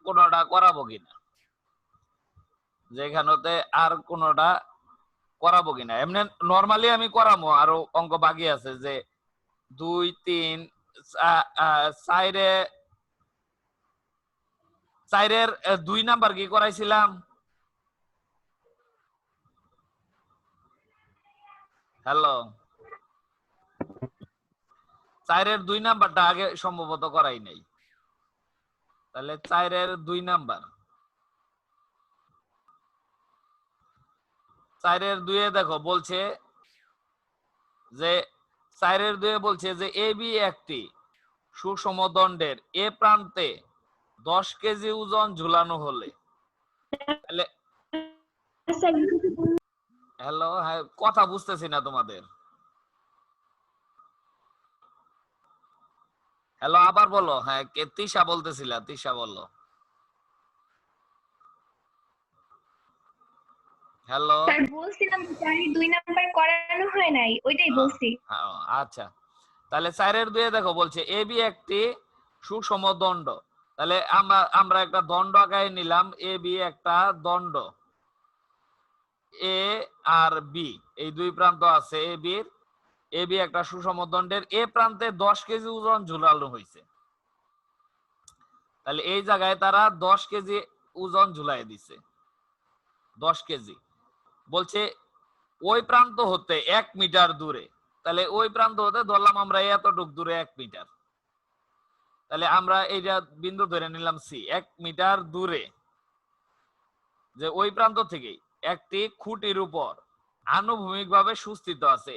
কোনোটা করাবো কিনা, যেখানেতে আর কোনোটা করাবো কিনা। এমনি নরমালি আমি করাবো, আরো অঙ্ক বাকি আছে, যে 2 3 চাইরে চাইরের 2 নাম্বার কি করাইছিলাম? হ্যালো, চাইরের 2 নাম্বারটা আগে সম্ভবত করাই নাই। তাহলে চাইরের 2 নাম্বার, চাইরের 2 এ দেখো বলছে যে চাইরের 2 এ বলছে যে এ বি একটি সুষম দণ্ডের এ প্রান্তে 10 কেজি ওজন ঝুলানো হলে, তাহলে হ্যালো, হ্যাঁ কথা বুঝতেছি না তোমাদের। হ্যালো, আবার বলো। হ্যাঁ, কে তিশা বলতেছিলা? তিশা বললো। হ্যালো। স্যার বলছিলাম যে চারের 2 নাম্বার করানো হয় নাই, ওইটাই বলছি। আচ্ছা, তাহলে 4-এর 2 দেখো বলছে এ বি একটি সুষম দণ্ড। তাহলে আমরা একটা দণ্ড আঁকায় নিলাম। এ বি একটা দণ্ড, এ আর বি এই দুই প্রান্ত আছে এ বি একটা সুষম দণ্ডের এ প্রান্তে 10 কেজি ওজন ঝুলানো হয়েছে। তাহলে এই জায়গায় তারা 10 কেজি ওজন ঝুলাই দিছে। 10 কেজি বলছে ওই প্রান্ত হতে 1 মিটার দূরে। তাহলে ওই প্রান্ত হতে ধরলাম আমরা এতটুক দূরে 1 মিটার। তাহলে আমরা এইটা বিন্দু ধরে নিলাম সি। 1 মিটার দূরে, যে ওই প্রান্ত থেকে একটি খুঁটির উপর আনুভূমিকভাবে সুস্থিত আছে।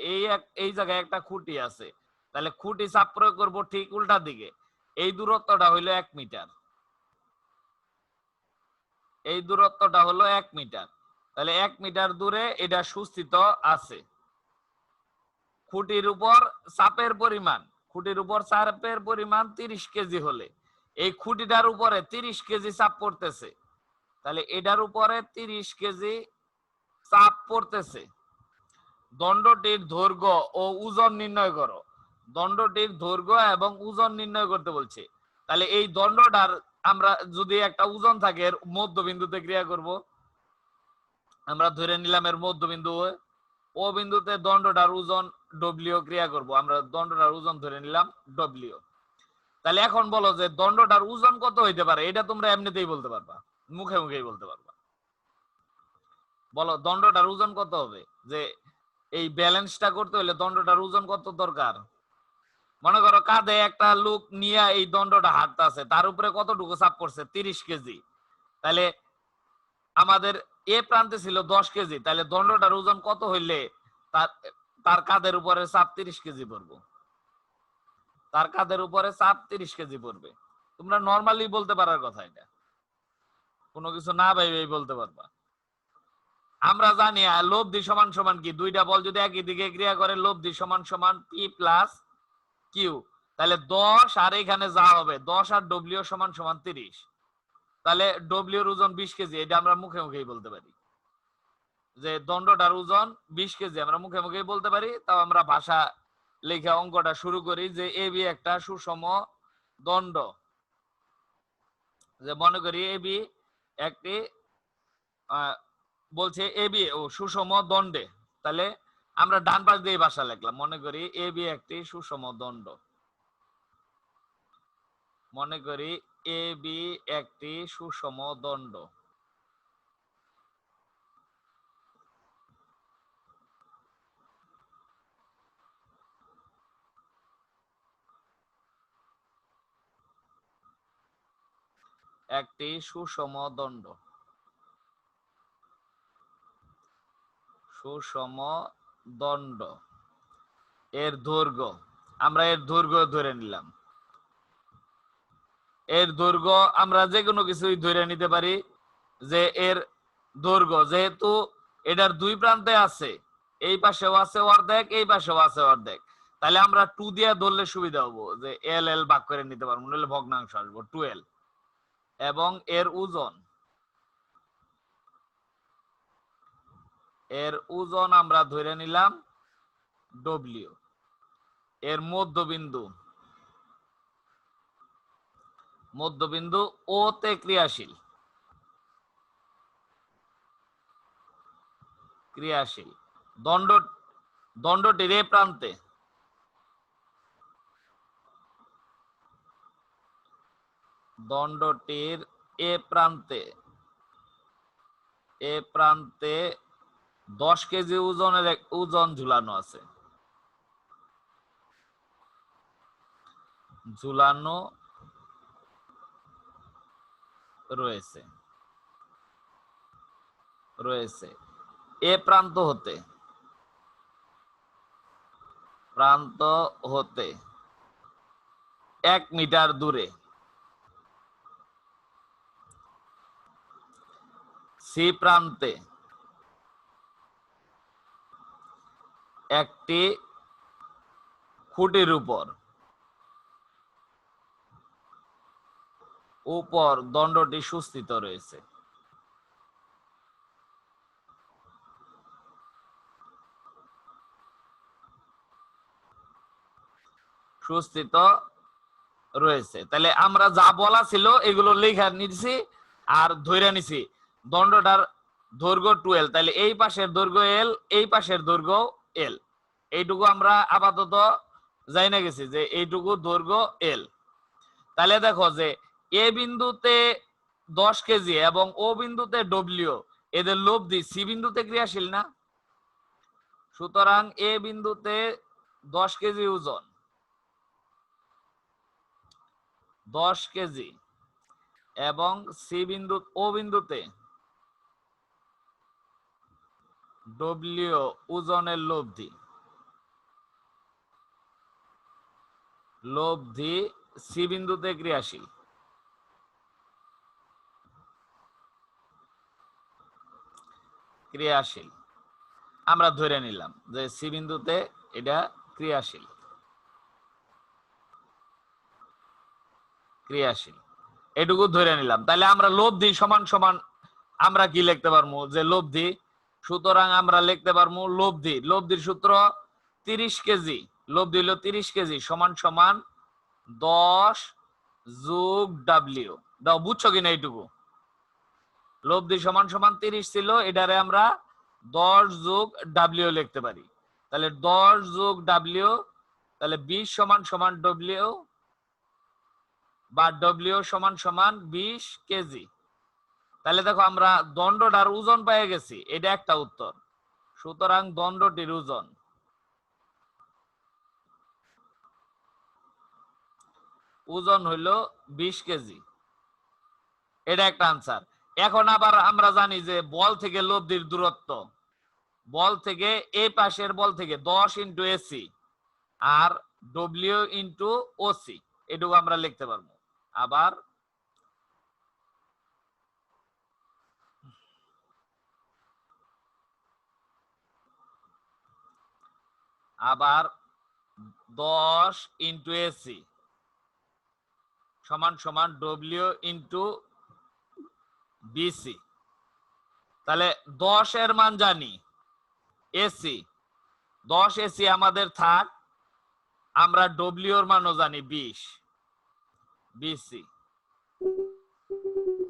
এই জায়গায় একটা খুঁটি আছে, তাহলে খুঁটি চাপ প্রয়োগ করবো ঠিক উল্টা দিকে। এই দূরত্বটা হইলো 1 মিটার। এই দূরত্বটা হলো 1 মিটার। তাহলে 1 মিটার দূরে এটা সুস্থিত আছে। খুঁটির উপর চাপের পরিমাণ, খুঁটির উপর চাপের পরিমাণ 30 কেজি হলে এই খুঁটিটার উপরে 30 কেজি চাপ পড়তেছে। তাহলে এটার উপরে 30 কেজি চাপ পড়তেছে। দণ্ডটির দৈর্ঘ্য ও ওজন নির্ণয় করো। দণ্ডটির দৈর্ঘ্য এবং ওজন নির্ণয় করতে বলছে। তাহলে এই দণ্ডটার আমরা যদি একটা ওজন থাকে, এর মধ্যবিন্দুতে ক্রিয়া করব। আমরা ধরে নিলাম এর মধ্যবিন্দু ও বিন্দুতে দণ্ডটার ওজন ডব্লিউ ক্রিয়া করব। আমরা দণ্ডটার ওজন ধরে নিলাম ডব্লিউ। তাহলে এখন বলো যে দণ্ডটার ওজন কত হইতে পারে? এটা তোমরা এমনিতেই বলতে পারবা, মুখে মুখেই বলতে পারবা। বলো দণ্ডটার ওজন কত হবে? যে এই ব্যালেন্সটা করতে হলে দণ্ডটার ওজন কত দরকার? মনে করো কাঁধে একটা লোক নিয়ে এই দণ্ডটা হাঁটতেছে, তার উপরে কতটুকু চাপ পড়ছে? 30 কেজি। তাহলে আমাদের এ প্রান্তে ছিল 10 কেজি। তাহলে দণ্ডটার ওজন কত হইলে তার তার কাঁধের উপরে চাপ 30 কেজি পড়বে? তার কাঁধের উপরে চাপ 30 কেজি পড়বে। তোমরা নরমালি বলতে পারার কথা, এটা কোনো কিছু না ভাইবেই বলতে পারবা। আমরা জানি লব্ধি সমান সমান কি? দুইটা বল যদি একই দিকে ক্রিয়া করে, লব্ধি সমান সমান পি প্লাস কিউ। তাহলে 10 আর এখানে যা হবে 10 আর ডব্লিউ সমান সমান 30। তাহলে ডব্লিউ এর ওজন 20 কেজি। এটা আমরা মুখে মুখেই বলতে পারি যে দণ্ডটার ওজন 20 কেজি। আমরা মুখে মুখেই বলতে পারি। তাও আমরা ভাষা লেখা অঙ্কটা শুরু করি যে এ বি একটা সুষম দণ্ড। যে মনে করি এ বি একটি বলছে এ বি ও সুষম দণ্ডে। তাহলে আমরা ডান পাশ দিয়ে ভাষা লিখলাম। মনে করি এ বি একটি সুষম দণ্ড। মনে করি এ বি একটি সুষম দণ্ড। একটি সুষম দণ্ড। সুষম দণ্ড এর দৈর্ঘ্য, আমরা এর দৈর্ঘ্য ধরে নিলাম। এর দৈর্ঘ্য আমরা যে কোনো কিছুই ধরে নিতে পারি যে এর দৈর্ঘ্য, যেহেতু এটার দুই প্রান্তে আছে, এই পাশেও আছে অর্ধেক, এই পাশেও আছে অর্ধেক, তাহলে আমরা 2 দিয়ে ধরলে সুবিধা হবো, যে এল এল ভাগ করে নিতে পারবো, নইলে ভগ্নাংশ আসবো 12। এবং এর ওজন, এর ওজন আমরা ধরে নিলাম ডব্লিউ। এর মধ্যবিন্দু, মধ্যবিন্দু ও তে ক্রিয়াশীল, ক্রিয়াশীল। দণ্ডটির এ প্রান্তে, দণ্ডটির এ প্রান্তে, এ প্রান্তে 10 কেজি ওজনের ওজন ঝুলানো আছে, ঝুলানো রয়েছে, রয়েছে। এ প্রান্ত হতে, প্রান্ত হতে 1 মিটার দূরে সি প্রান্তে একটি খুঁটির উপর দণ্ডটি সুস্থিত রয়েছে। সুস্থিত রয়েছে। তাহলে আমরা যা বলা ছিল এগুলো লেখা নিছি আর ধইরা নিছি। দণ্ডটার দৈর্ঘ্য 12, তাহলে এই পাশের দৈর্ঘ্য এল, এই পাশের দৈর্ঘ্য এল। এইটুকু আমরা আপাতত যাই না গেছি যে এইটুকু দৈর্ঘ্য এল। তাহলে দেখো যে এ বিন্দুতে 10 কেজি এবং ও বিন্দুতে ডব্লিউ, এদের লব্ধি সি বিন্দুতে ক্রিয়াশীল না। সুতরাং এ বিন্দুতে 10 কেজি ওজন, 10 কেজি, এবং সি বিন্দু ও বিন্দুতে ডব্লিউ ওজনের লব্ধি, লব্ধি সি বিন্দুতে ক্রিয়াশীল। ক্রিয়াশীল আমরা ধরে নিলাম যে সি বিন্দুতে এটা ক্রিয়াশীল, ক্রিয়াশীল, এটুকু ধরে নিলাম। তাহলে আমরা লব্ধি সমান সমান আমরা কি লিখতে পারবো যে লব্ধি, সুতরাং আমরা লিখতে পারবো লব্ধি, লব্ধির সূত্র 30 কেজি, লব্ধি হলো 30 কেজি সমান সমান 10 যোগ ডাব্লিউ। দাও বুঝছো কিনা এইটুকু? লব্ধি সমান সমান 30 ছিল, এটারে আমরা 10 যোগ ডাব্লিউ লিখতে পারি। তাহলে 10 যোগ ডাব্লিউ, তাহলে 20 সমান সমান ডব্লিউ, বা ডব্লিউ সমান সমান 20 কেজি। তাহলে দেখো আমরা দণ্ডটার ওজন পেয়ে গেছি, এটা একটা উত্তর। সুতরাং দণ্ডটির ওজন, ওজন হইল 20 কেজি, এটা একটা আনসার। এখন আবার আমরা জানি যে বল থেকে লব্ধির দূরত্ব, বল থেকে এই পাশের বল থেকে 10 ইন্টু এসি আর ডব্লিউ ইন্টু ওসি, এটুকু আমরা লিখতে পারবো। আবার আবার 10 ইন্টু এসি সমান সমান ডব্লিউ ইন্টু বিসি। তাহলে 10 এর মান জানি, এসি 10 এসি আমাদের থাক, আমরা ডব্লিউ এর মানও জানি 20 বিসি।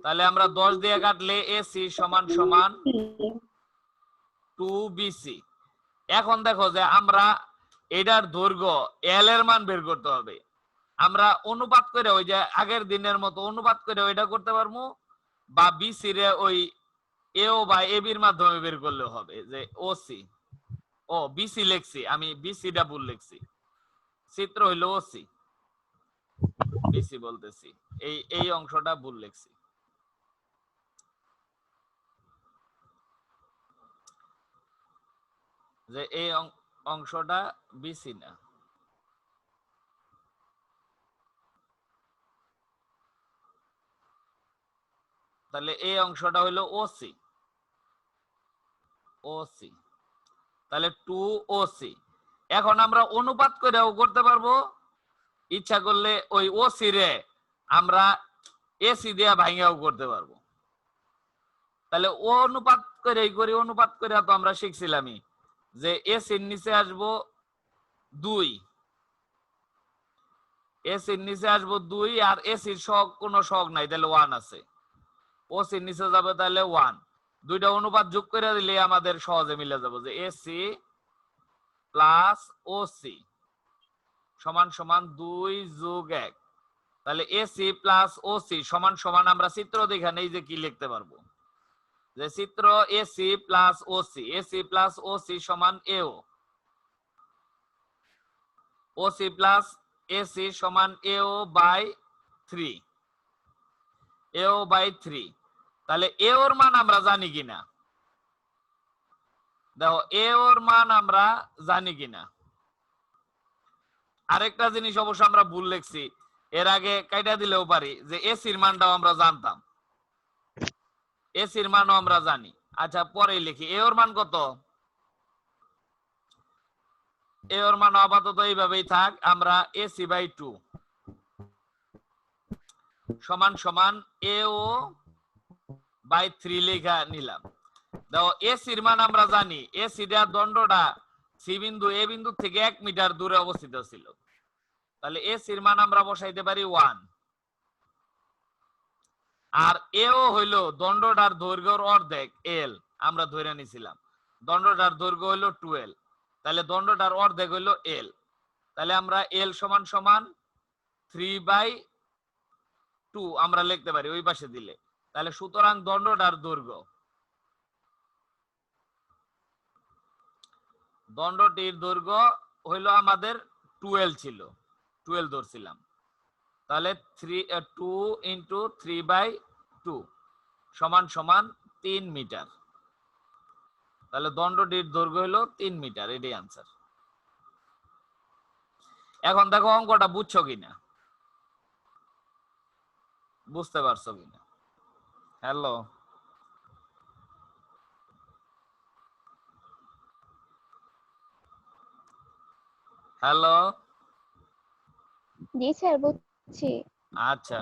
তাহলে আমরা 10 দিয়ে কাটলে এসি সমান সমান 2 বিসি। এখন দেখো যে আমরা এটার দৈর্ঘ্য এল এর মান বের করতে হবে। আমরা অনুপাত করে ওই যে আগের দিনের মতো অনুপাত করে ওইটা করতে পারবো, বা বিসি রে ওই এও বা এবির মাধ্যমে বের করলে হবে যে ওসি, ও বিসি লিখছি আমি, বিসিটা ভুল লিখছি, চিত্র হইলো ওসি, বিসি বলতেছি, এই অংশটা ভুল লিখছি। যে এই অংশটা বিসি না, তাহলে এই অংশটা হইলো ওসি, ওসি, তাহলে 2 ওসি। এখন আমরা অনুপাত করেও করতে পারবো, ইচ্ছা করলে ওই ওসি রে আমরা এসি দিয়া ভাঙাও করতে পারবো। তাহলে ও অনুপাত করেই করি, অনুপাত করে তো আমরা শিখছিলামই যে এসির নিচে আসবো 2, এসির নিচে আসবো 2 আর এসির সহগ কোনো সহগ নাই, তাহলে 1 আছে। ওসির নিচে যাবে তাহলে 1। দুইটা অনুপাত যোগ করে দিলে আমাদের সহজে মিলে যাবে যে এসি প্লাস ওসি সমান সমান 2 যোগ 1। তাহলে এসি প্লাস ওসি সমান সমান আমরা চিত্র দেখে নেই যে কি লিখতে পারবো, যে চিত্র AC plus OC, AC plus OC সমান এও, ওসি প্লাস এসি সমান এও বাই 3, এও বাই 3। তাহলে এওর মান আমরা জানি কিনা, দেখো এওর মান আমরা জানি কিনা। আরেকটা জিনিস অবশ্য আমরা ভুল লিখছি, এর আগে কাইটা দিলেও পারি যে এসির মানটাও আমরা জানতাম, এসির মানও আমরা জানি। আচ্ছা পরে লিখি এওর মান কত, এওর মান আপাতত এইভাবেই থাক, আমরা এসি বাই 2 সমান সমান এও বাই 3 লেখা নিলাম। দেখো এসির মান আমরা জানি, এসি দেওয়ার দণ্ডটা সি বিন্দু এ বিন্দু থেকে 1 মিটার দূরে অবস্থিত ছিল, তাহলে এসির মান আমরা বসাইতে পারি 1। আর এও হইলো দণ্ডটার দৈর্ঘ্যের অর্ধেক এল, আমরা ধরে নিছিলাম দণ্ডটার দৈর্ঘ্য হইলো 12, তাহলে দণ্ডটার অর্ধেক হইলো এল, তাহলে আমরা এল সমান সমান 3/2 আমরা লিখতে পারি ওই পাশে দিলে। তাহলে সুতরাং দণ্ডটার দৈর্ঘ্য, দণ্ডটির দৈর্ঘ্য হইলো আমাদের 12 ছিল, 12 ধরছিলাম, তাহলে 2 ইন্টু 3/2 সমান সমান 3 মিটার। তাহলে দণ্ডটির দৈর্ঘ্য হলো 3 মিটার, এটাই আনসার। এখন দেখো অঙ্কটা বুঝছো কিনা, বুঝতে পারছো কিনা? হ্যালো হ্যালো, জি স্যার বুঝছি। আচ্ছা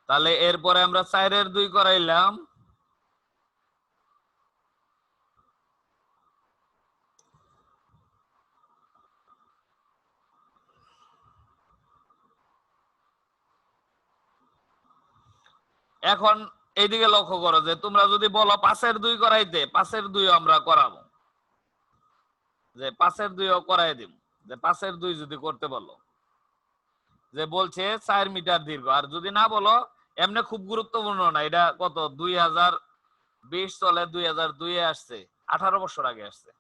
তাহলে এরপরে আমরা 4-এর 2 করাইলাম। এখন এইদিকে লক্ষ্য করো যে তোমরা যদি বলো 5-এর 2 করাইতে, 5-এর 2 আমরা করাবো, যে 5-এর 2ও করাই দিব, যে 5-এর 2 যদি করতে বলো, যে বলছে 4 মিটার দীর্ঘ, আর যদি না বলো এমনি খুব গুরুত্বপূর্ণ না, এটা কত 2020 চলে, 2002 এ আসছে, 18 বছর আগে আসছে।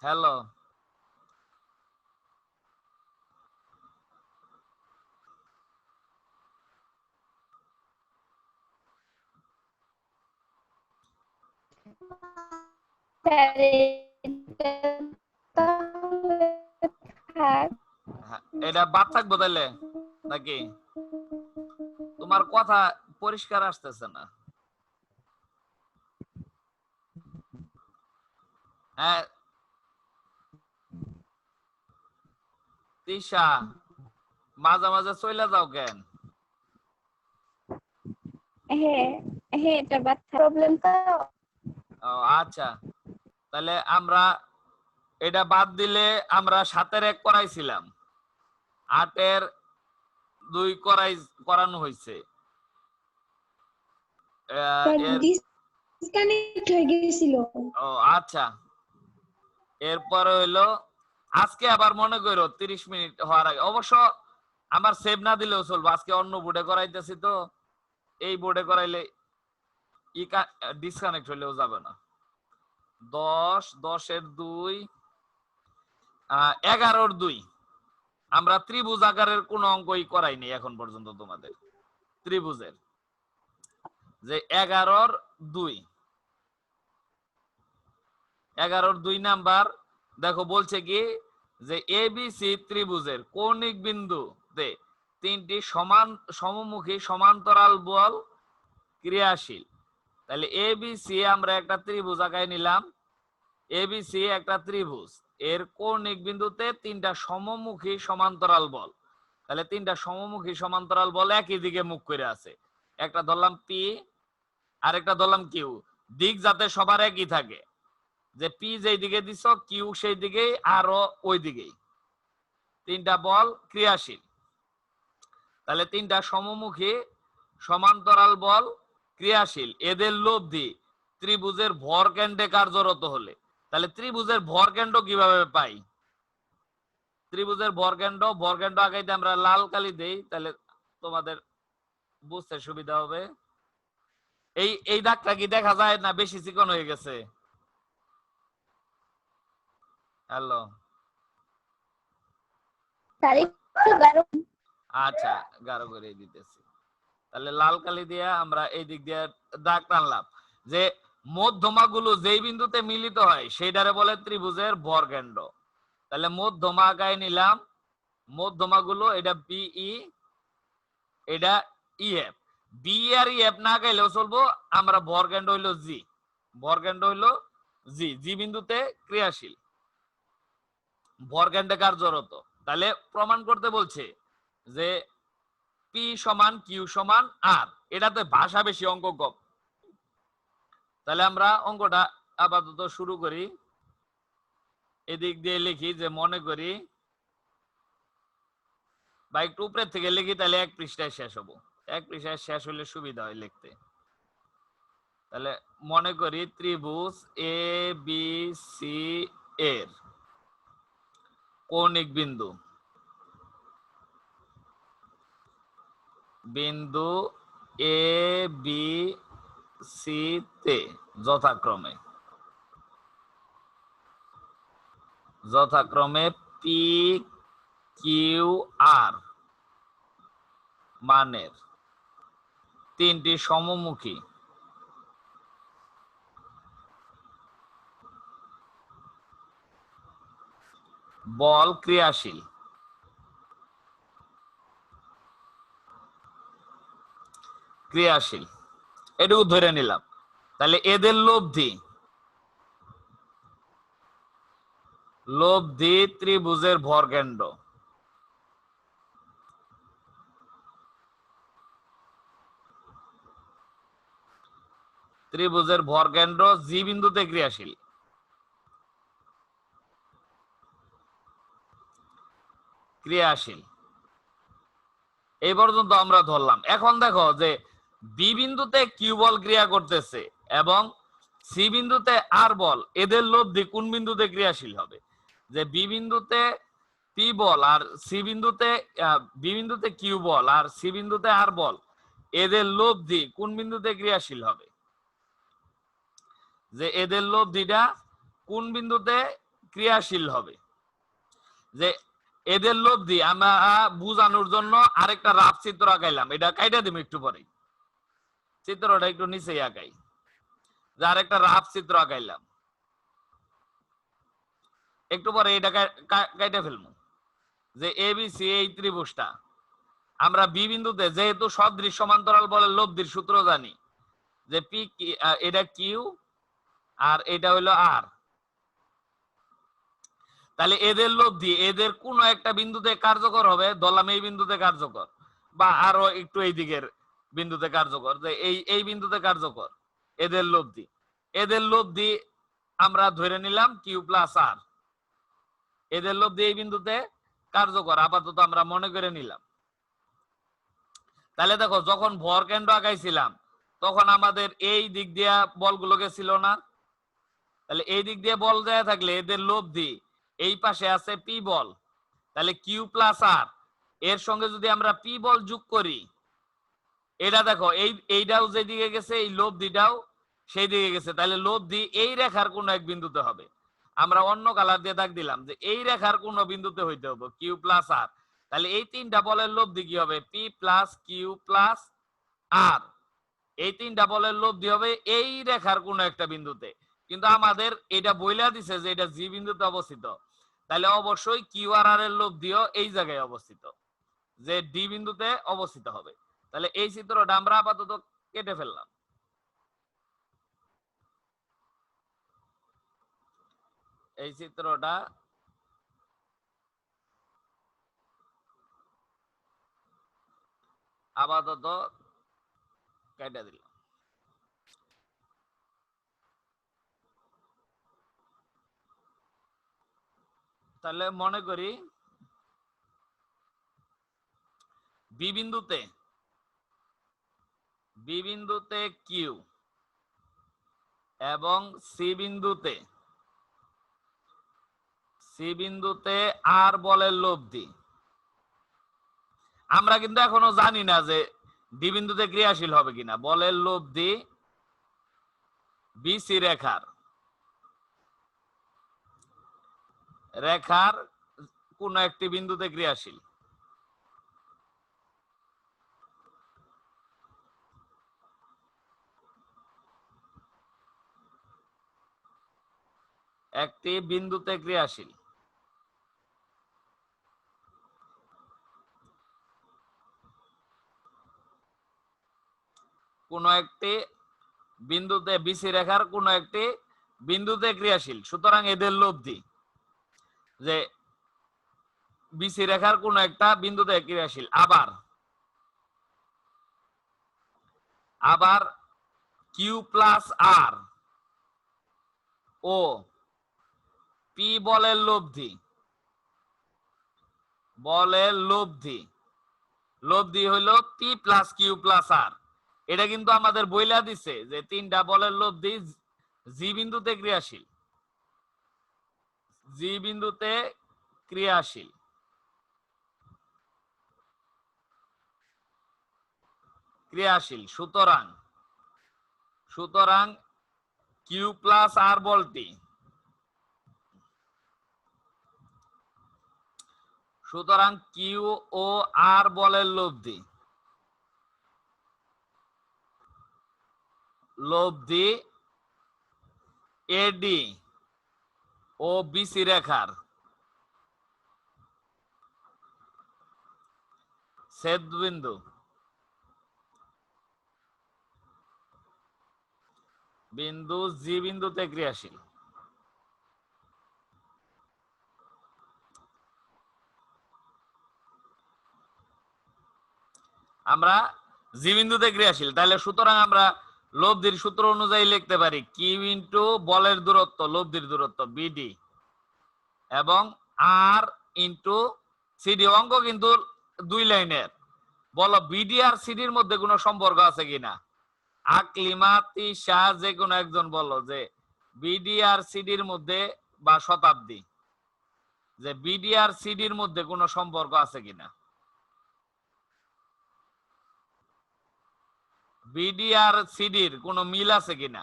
হ্যালো স্যার এটা তাহলে থাক। এটা বাদ থাকবো তাইলে নাকি? তোমার কথা পরিষ্কার আসতেছে না। হ্যাঁ তিশা, মাঝে মাঝে চলে যাও কেন? হ্যাঁ হ্যাঁ এটা বাদ প্রবলেম তো। ও আচ্ছা, তাহলে আমরা এটা বাদ দিলে আমরা 7-এর 1 করাইছিলাম, 8-এর 2 করানো হয়েছে। ডিসকানেক্ট হয়ে গিয়েছিল। ও আচ্ছা, এরপরে হইলো আজকে আবার মনে করো 30 মিনিট হওয়ার আগে, অবশ্য আমার সেভ না দিলেও চলবে, আজকে অন্য বোর্ডে করাইতেছি তো, এই বোর্ডে করাইলে ডিসকানেক্ট হইলেও যাবে না। 10-10-এর 2 11-এর 2 আমরা ত্রিভুজ আকারের কোন অঙ্কই করাইনি এখন পর্যন্ত তোমাদের, ত্রিভুজের যে 11-এর 2, 11-এর 2 নাম্বার দেখো বলছে কি যে এবিসি ত্রিভুজের কৌণিক বিন্দুতে 3টি সমমুখী সমান্তরাল বল ক্রিয়াশীল। তাহলে এবিসি আমরা একটা ত্রিভুজ আঁকাই নিলাম, এবিসি একটা ত্রিভুজ, এর কৌণিক বিন্দুতে 3টা সমমুখী সমান্তরাল বল, তাহলে 3টা সমমুখী সমান্তরাল বল একই দিকে মুখ করে আছে, একটা ধরলাম পি আর একটা ধরলাম কিউ, দিক যাতে সবার একই থাকে, যে পি যেই দিকে দিছো কিউ সেই দিকেই আরো ওই দিকেই তিনটা বল ক্রিয়াশীল। তাহলে তিনটা সমমুখী সমান্তরাল বল ক্রিয়াশীল, এদের লব্ধি ত্রিভুজের ভরকেন্দ্রে কার্যরত হলে, তাহলে ত্রিভুজের ভরকেন্দ্র কিভাবে পাই? ত্রিভুজের ভরকেন্দ্র আগাইতে আমরা লাল কালি দেই, তাহলে তোমাদের বুঝতে সুবিধা হবে। এই দাগটা কি দেখা যায় না বেশি চিকন হয়ে গেছে? হ্যালো, স্যার একটু গাঢ়। আচ্ছা গাঢ় করে দিতেছি। তাহলে লাল কালি দিয়ে আমরা এই দিক দিয়ে দাগ টানলাম যে মধ্যমাগুলো যেই বিন্দুতে মিলিত হয় সেইটারে বলে ত্রিভুজের ভরকেন্দ্র। তাহলে মধ্যমা আগায় নিলাম, মধ্যমাগুলো এটা বিই, এটা ইএফ। বি আর ইএফ না গাইলেও চলবো, আমরা ভরকেন্দ্র হইলো জি, ভরকেন্দ্র হইলো জি, জি বিন্দুতে ক্রিয়াশীল, ভরকেন্দ্রে কার্যরত। তাহলে প্রমাণ করতে বলছে যে পি সমান কিউ সমান আর, এটাতে ভাষা বেশি অঙ্ক কম। তাহলে আমরা অঙ্কটা আপাতত শুরু করি। এদিক দিয়ে লিখি যে মনে করি বা একটু উপরের থেকে লিখি, তাহলে এক পৃষ্ঠায় শেষ হবো, এক পৃষ্ঠায় শেষ হলে সুবিধা হয় লিখতে। তাহলে মনে করি ত্রিভুজ এ বি সি এর কৌণিক বিন্দু বিন্দু এ বি সি তে যথাক্রমে পি কিউ আর মানের তিনটি সমমুখী বল ক্রিয়াশীল, এটুকু ধরে নিলাম। তাহলে এদের লব্ধি ত্রিভুজের ভরকেন্দ্র, ত্রিভুজের ভরকেন্দ্র জি বিন্দুতে ক্রিয়াশীল। এই পর্যন্ত আমরা ধরলাম। এখন দেখো যে বি বিন্দুতে কিউ বল ক্রিয়া করতেছে এবং সি বিন্দুতে আর বল, এদের লব্ধি কোন বিন্দুতে ক্রিয়াশীল হবে? যে বি বিন্দুতে পি বল আর সি বিন্দুতে বি বিন্দুতে কিউ বল আর সি বিন্দুতে আর বল, এদের লব্ধি কোন বিন্দুতে ক্রিয়াশীল হবে? যে এদের লব্ধিটা কোন বিন্দুতে ক্রিয়াশীল হবে? যে এদের লব্ধি আমরা বুঝানোর জন্য আরেকটা রাফ চিত্র আঁকাইলাম, এটা কাইটা দিব একটু পরে, চিত্রটা একটু নিচেই আঁকাই, যে আরেকটা রাফ চিত্র আঁকাইলাম, একটু পরে এটা কাইটা ফেলবো। যে এবিসি এই ত্রিভুজটা আমরা বি বিন্দুতে যেহেতু সদৃশ সমান্তরাল বলে লব্ধির সূত্র জানি, যে পি এটা কিউ আর এটা হইলো আর, তাহলে এদের লব্ধি এদের কোন একটা বিন্দুতে কার্যকর হবে, ধরলাম এই বিন্দুতে কার্যকর বা আরো একটু এই দিকের বিন্দুতে কার্যকর, যে এই বিন্দুতে কার্যকর। এদের লব্ধি আমরা ধরে নিলাম কিউ প্লাস আর, এদের লব্ধি এই বিন্দুতে কার্যকর আপাতত আমরা মনে করে নিলাম। তাহলে দেখো যখন ভরকেন্দ্র আঁকাইছিলাম তখন আমাদের এই দিক দিয়ে বলগুলোকে ছিল না, তাহলে এই দিক দিয়ে বল দেয়া থাকলে এদের লব্ধি এই পাশে আছে পি বল, তাহলে কিউ প্লাস আর এর সঙ্গে যদি আমরা পি বল যোগ করি, এটা দেখো এইটাও যেদিকে গেছে এই লব্ধিটাও সেই দিকে গেছে, তাহলে লব্ধি এই রেখার কোন এক বিন্দুতে হবে। আমরা অন্য কালার দিয়ে দাগ দিলাম যে এই রেখার কোন বিন্দুতে হইতে হবে কিউ প্লাস আর, তাহলে এই তিনটা বলের লব্ধি কি হবে? পি প্লাস কিউ প্লাস আর, এই তিনটা বলের লব্ধি হবে এই রেখার কোন একটা বিন্দুতে, কিন্তু আমাদের এটা বইলা দিছে যে এটা জি বিন্দুতে অবস্থিত, তাহলে অবশ্যই কিউ আর আর এর লব্ধিও এই জায়গায় অবস্থিত, যে ডি বিন্দুতে অবস্থিত হবে। তাহলে এই চিত্রটা আমরা আপাতত কেটে ফেললাম। এই চিত্রটা আপাতত কেটে দিলাম। তাহলে মনে করি বি বিন্দুতে কিউ এবং সি বিন্দুতে আর বলের লব্ধি। আমরা কিন্তু এখনো জানি না যে ডি বিন্দুতে ক্রিয়াশীল হবে কিনা। বলের লব্ধি বিসি রেখার কোন একটি বিন্দুতে ক্রিয়াশীল। একটি বিন্দুতে ক্রিয়াশীল। কোন একটি বিন্দুতে বিসি রেখার কোন একটি বিন্দুতে ক্রিয়াশীল। সুতরাং এদের লব্ধি যে বিসি রেখার কোন একটা বিন্দুতে ক্রিয়াশীল। আবার কিউ প্লাস আর ও পি বলের লব্ধি হইল পি প্লাস কিউ প্লাস আর। এটা কিন্তু আমাদের বইলা দিছে যে তিনটা বলের লব্ধি জি বিন্দুতে ক্রিয়াশীল। সুতরাং কিউ প্লাস আর বলটি, সুতরাং কিউ ও আর বলের লব্ধি এডি ও বিসি রেখার ছেদবিন্দু জি বিন্দুতে ক্রিয়াশীল। আমরা জি বিন্দুতে ক্রিয়াশীল, তাহলে সুতরাং আমরা লব্ধির সূত্র অনুযায়ী লিখতে পারি কিউ ইন্টু বলের দূরত্ব, লব্ধির দূরত্ব বিডি, এবং আর ইন্টু সিডি। অঙ্ক কিন্তু দুই লাইনের। বলো বিডি আর সিডির মধ্যে কোনো সম্পর্ক আছে কিনা? আকলিমাতি শাহ যে কোনো একজন বলো যে বিডি আর সিডির মধ্যে, বা শতাব্দী, যে বিডি আর সিডির মধ্যে কোনো সম্পর্ক আছে কিনা। বিডি আর সিডির কোনো মিল আছে কিনা?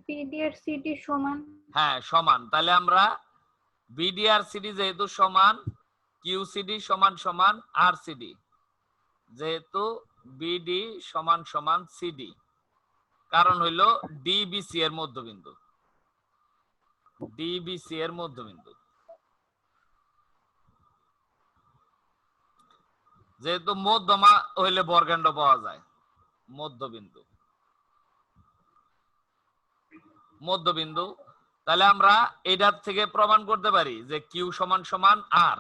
বিডি আর সিডি সমান। হ্যাঁ সমান। তাহলে আমরা বিডি আর সিডি যেহেতু সমান, কিউ সিডি সমান সমান আর সিডি, যেহেতু বিডি সমান সমান সিডি, কারণ হইল ডিবিসি এর মধ্যবিন্দু, যেহেতু মধ্যমা হইলে বর্গাকার পাওয়া যায়, মধ্যবিন্দু। তাহলে আমরা এটার থেকে প্রমাণ করতে পারি যে কিউ সমান সমান আর।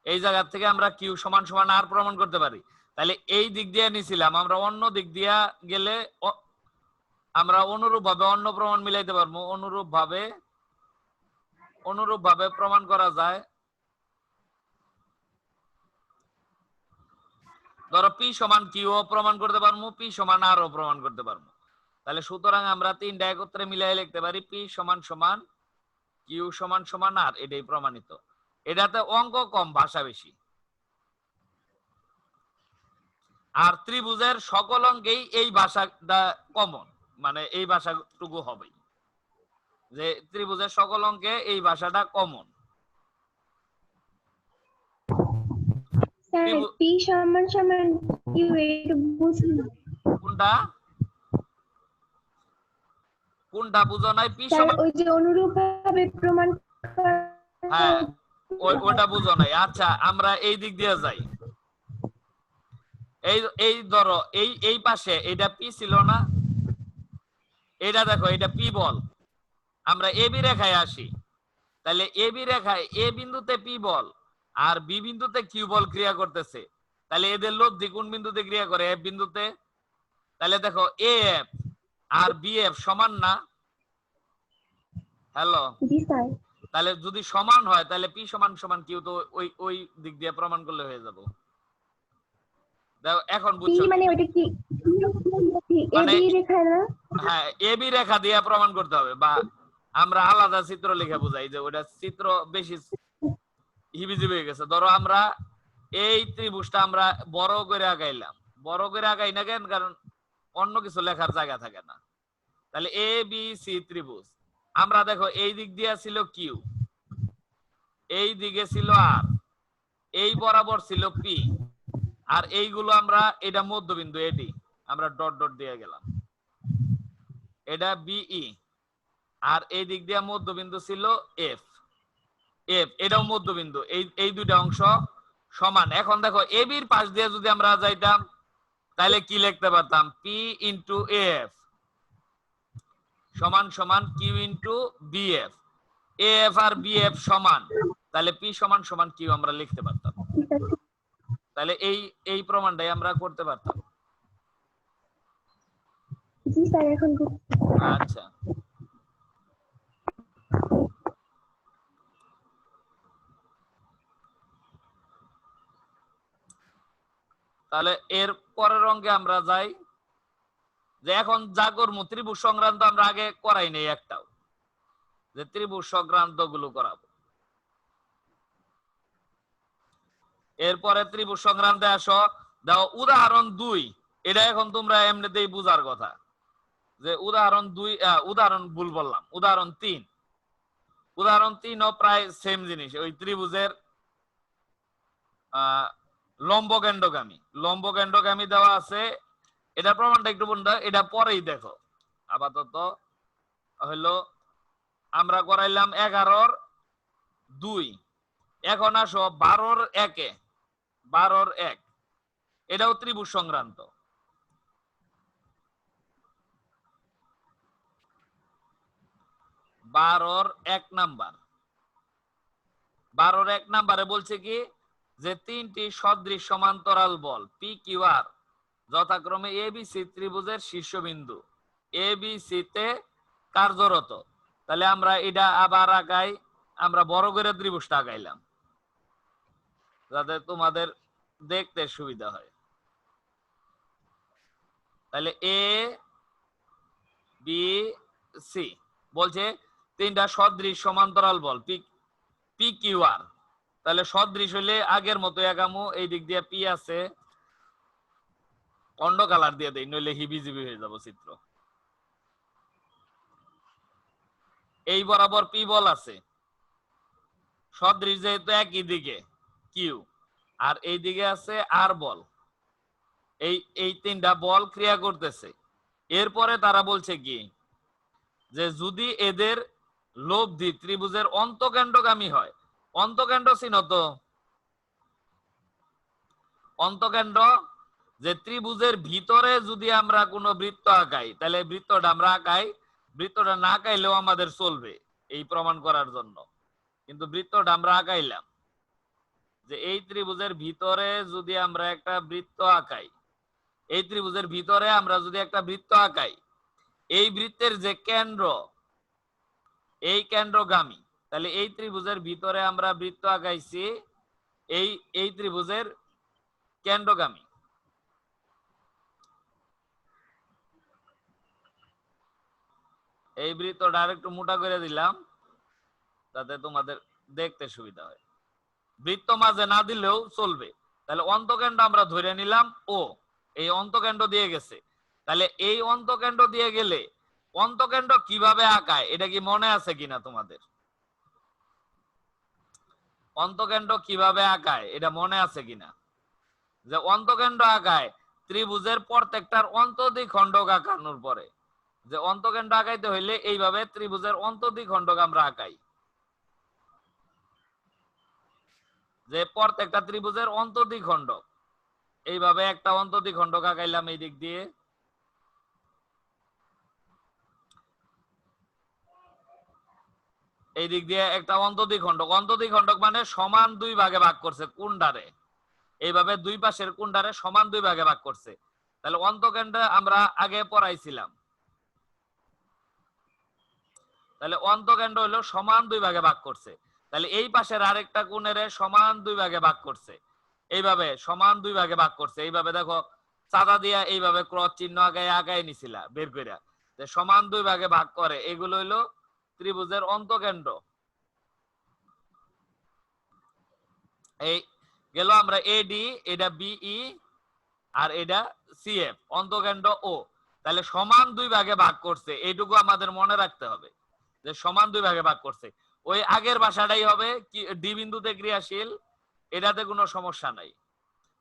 এই জায়গা থেকে আমরা কিউ সমান সমান আর প্রমাণ করতে পারি। তাহলে এই দিক দিয়ে নিছিলাম, আমরা অন্য দিক দিয়ে গেলে আমরা অনুরূপ ভাবে অন্য প্রমাণ মিলাইতে পারবো। অনুরূপ ভাবে প্রমাণ করা যায়। ধরো পি সমান কিউ প্রমাণ করতে পারবো, পি সমান আর প্রমাণ করতে পারবো। তাহলে সুতরাং আমরা তিনটা একত্রে মিলাই লিখতে পারি পি সমান সমান কিউ সমান সমান আর। এটাই প্রমাণিত। এটাতে অঙ্ক কম, ভাষা বেশি। আর ত্রিভুজের সকল অঙ্কেই এই ভাষাটা কমন, মানে এই ভাষাটুকু হবে, যে ত্রিভুজের সকল অঙ্কে এই ভাষাটা কমন। স্যার পি সমান সমান কিউ এটা বুঝুন। কোনটা বুঝো নাই? পি স্যার সমান, ওই যে অনুরূপ ভাবে প্রমাণ করা। হ্যাঁ ওটা বুঝো নাই। আচ্ছা আমরা এই দিক দিয়ে যাই। এই ধরো এই পাশে এটা পি ছিল না, এটা দেখো এটা পি বল। আমরা এবি রেখায় আসি। তাহলে এবি রেখায় এ বিন্দুতে পি বল আর বি বিন্দুতে কিউ বল ক্রিয়া করতেছে। তাহলে এদের লব্ধি কোন বিন্দুতে ক্রিয়া করে? এফ বিন্দুতে। তাহলে দেখো এ এফ আর বি এফ সমান না? হ্যালো, জি স্যার। তাহলে যদি সমান হয় তাহলে পি সমান সমান কিউ, তো ওই ওই দিক দিয়ে প্রমাণ করলে হয়ে যাব। দেখো এখন পি বুঝছো মানে কি? ওটা কি এ মানে বি রেখা না? হ্যাঁ, এ বি রেখা দিয়ে প্রমাণ করতে হবে, বা আমরা আলাদা চিত্র লিখে বুঝাই যে ওটা চিত্র বেশি হিবিজিবি হয়ে গেছে। ধরো আমরা এই ত্রিভুজটা আমরা বড় করে আগাইলাম, বড় করে আগাই না কেন? কারণ অন্য কিছু লেখার জায়গা থাকে না। তাহলে এ বি সি ত্রিভুজ, আমরা দেখো এই দিক দিয়ে ছিল কিউ, এই দিকে ছিল আর, এই বরাবর ছিল পি, আর এইগুলো আমরা এটা মধ্যবিন্দু এডি, আমরা ডট ডট দিয়ে গেলাম, এটা বিই, আর এই দিক দিয়ে মধ্যবিন্দু ছিল এফ, এফ এটাও মধ্যবিন্দু, এই এই দুইটা অংশ সমান। এখন দেখো এ বির পাশ দিয়ে যদি আমরা যাইতাম তাহলে কি লিখতে পারতাম? পি ইন্টু এফ সমান সমান Q into BF, F R BF সমান, তাহলে পি সমান সমান কিউ আমরা লিখতে পারতাম। তাহলে এই এই প্রমাণটাই আমরা করতে পারতাম। জি স্যার, এখন আচ্ছা, তাহলে এর পরের অঙ্কে আমরা যাই। যে এখন যা করবো ত্রিভুজ সংক্রান্ত আমরা আগে করাই নেই একটাও, যে ত্রিভুজ সংক্রান্ত গুলো করাবো। এরপরে ত্রিভুজ সংক্রান্তে আসো। দাও উদাহরণ 2, এটা এখন তোমরা এমনিতেই বুঝার কথা, যে উদাহরণ 2, উদাহরণ ভুল বললাম, উদাহরণ 3। উদাহরণ 3 ও প্রায় সেম জিনিস, ওই ত্রিভুজের লম্বকেন্দ্রগামী, লম্বকেন্দ্রগামী দেওয়া আছে। এটা প্রমাণটা একটু বন্ধু এটা পরেই দেখো, আপাতত হইলো আমরা করাইলাম 11-2। এখন আসো 12-1, 12-1, এটাও ত্রিভুজ সংক্রান্ত। 12-1 নাম্বার, 12-1 নাম্বারে বলছে কি যে তিনটি সদৃশ সমান্তরাল বল পি কিউ আর যথাক্রমে এবিসি ত্রিভুজের শীর্ষবিন্দু এবিসি তে কার্যরত। তাহলে আমরা এটা আবার আগাই, আমরা বড় করে ত্রিভুজটা আগাইলাম যাতে তোমাদের দেখতে সুবিধা হয়। তাহলে এ বি সি বলছে তিনটা সদৃশ সমান্তরাল বল পি কিউ আর। তাহলে সদৃশ হইলে আগের মতো এগামো, এই দিক দিয়ে পি আছে, অন্য কালার দিয়ে দেই নইলে হিবিজিবি হয়ে যাব চিত্র। এই বরাবর পি বল আছে, সদৃশ যেহেতু একই দিকে কিউ, আর এই দিকে আছে আর বল, এই এই তিনটা বল ক্রিয়া করতেছে। এরপরে তারা বলছে কি যে যদি এদের লব্ধি ত্রিভুজের অন্তকেন্দ্রগামী হয়, অন্তকেন্দ্র চিহ্ন তো, অন্তকেন্দ্র যে ত্রিভুজের ভিতরে যদি আমরা কোনো বৃত্ত আঁকাই তাহলে বৃত্তটা আমরা আঁকাই, বৃত্তটা না আঁকাইলেও আমাদের চলবে এই প্রমাণ করার জন্য, কিন্তু বৃত্তটা আমরা আঁকাইলাম। যে এই ত্রিভুজের ভিতরে যদি আমরা একটা বৃত্ত আঁকাই, এই ত্রিভুজের ভিতরে আমরা যদি একটা বৃত্ত আঁকাই, এই বৃত্তের যে কেন্দ্র এই কেন্দ্রগামী, তাহলে এই ত্রিভুজের ভিতরে আমরা বৃত্ত আঁকাইছি, এই এই ত্রিভুজের কেন্দ্রগামী। এই বৃত্তটা আরেকটু মোটা করে দিলাম যাতে তোমাদের দেখতে সুবিধা হয়, বৃত্ত মাঝে না দিলেও চলবে। তাহলে অন্তকেন্দ্র আমরা ধরে নিলাম ও, এই অন্তকেন্দ্র দিয়ে গেছে। তাহলে এই অন্তকেন্দ্র দিয়ে গেলে অন্তকেন্দ্র কিভাবে আঁকায় এটা কি মনে আছে কিনা তোমাদের? অন্তকেন্দ্র কিভাবে আঁকায় এটা মনে আছে কিনা? যে অন্তকেন্দ্র আঁকায় ত্রিভুজের প্রত্যেকটার অন্তদ্বিখণ্ডক আঁকানোর পরে, যে অন্তকেন্দ্র আঁকাইতে হইলে এইভাবে ত্রিভুজের অন্তদ্বিখণ্ডক আমরা আঁকাই, যে প্রত্যেকটা ত্রিভুজের অন্তদ্বিখণ্ডক, এইভাবে একটা অন্তদ্বিখণ্ডক আঁকাইলাম এই দিক দিয়ে, এই দিক দিয়ে একটা অন্তদ্বিখণ্ডক, অন্তদ্বিখণ্ডক মানে সমান দুই ভাগে ভাগ করছে কোণটারে, এইভাবে দুই পাশের কোণটারে সমান দুই ভাগে ভাগ করছে। তাহলে অন্তকেন্দ্র আমরা আগে পড়াইছিলাম, তাহলে অন্তকেন্দ্র হলো সমান দুই ভাগে ভাগ করছে। তাহলে এই পাশের আরেকটা কোণের সমান দুই ভাগে ভাগ করছে, এইভাবে সমান দুই ভাগে ভাগ করছে। এইভাবে দেখো চাঁদা দিয়া এইভাবে ক্রস চিহ্ন আগায় আগায় নিছিলা বের কইরা, যে সমান দুই ভাগে ভাগ করে, এগুলো হইলো ত্রিভুজের অন্তকেন্দ্র। এই গেল আমরা এডি, এটা বিই, আর এটা সিএফ, অন্তকেন্দ্র ও। তাহলে সমান দুই ভাগে ভাগ করছে, এইটুকু আমাদের মনে রাখতে হবে যে সমান দুই ভাগে ভাগ করছে। ওই আগের ভাষাটাই হবে কি, ডি বিন্দুতে ক্রিয়াশীল, এটাতে কোনো সমস্যা নাই।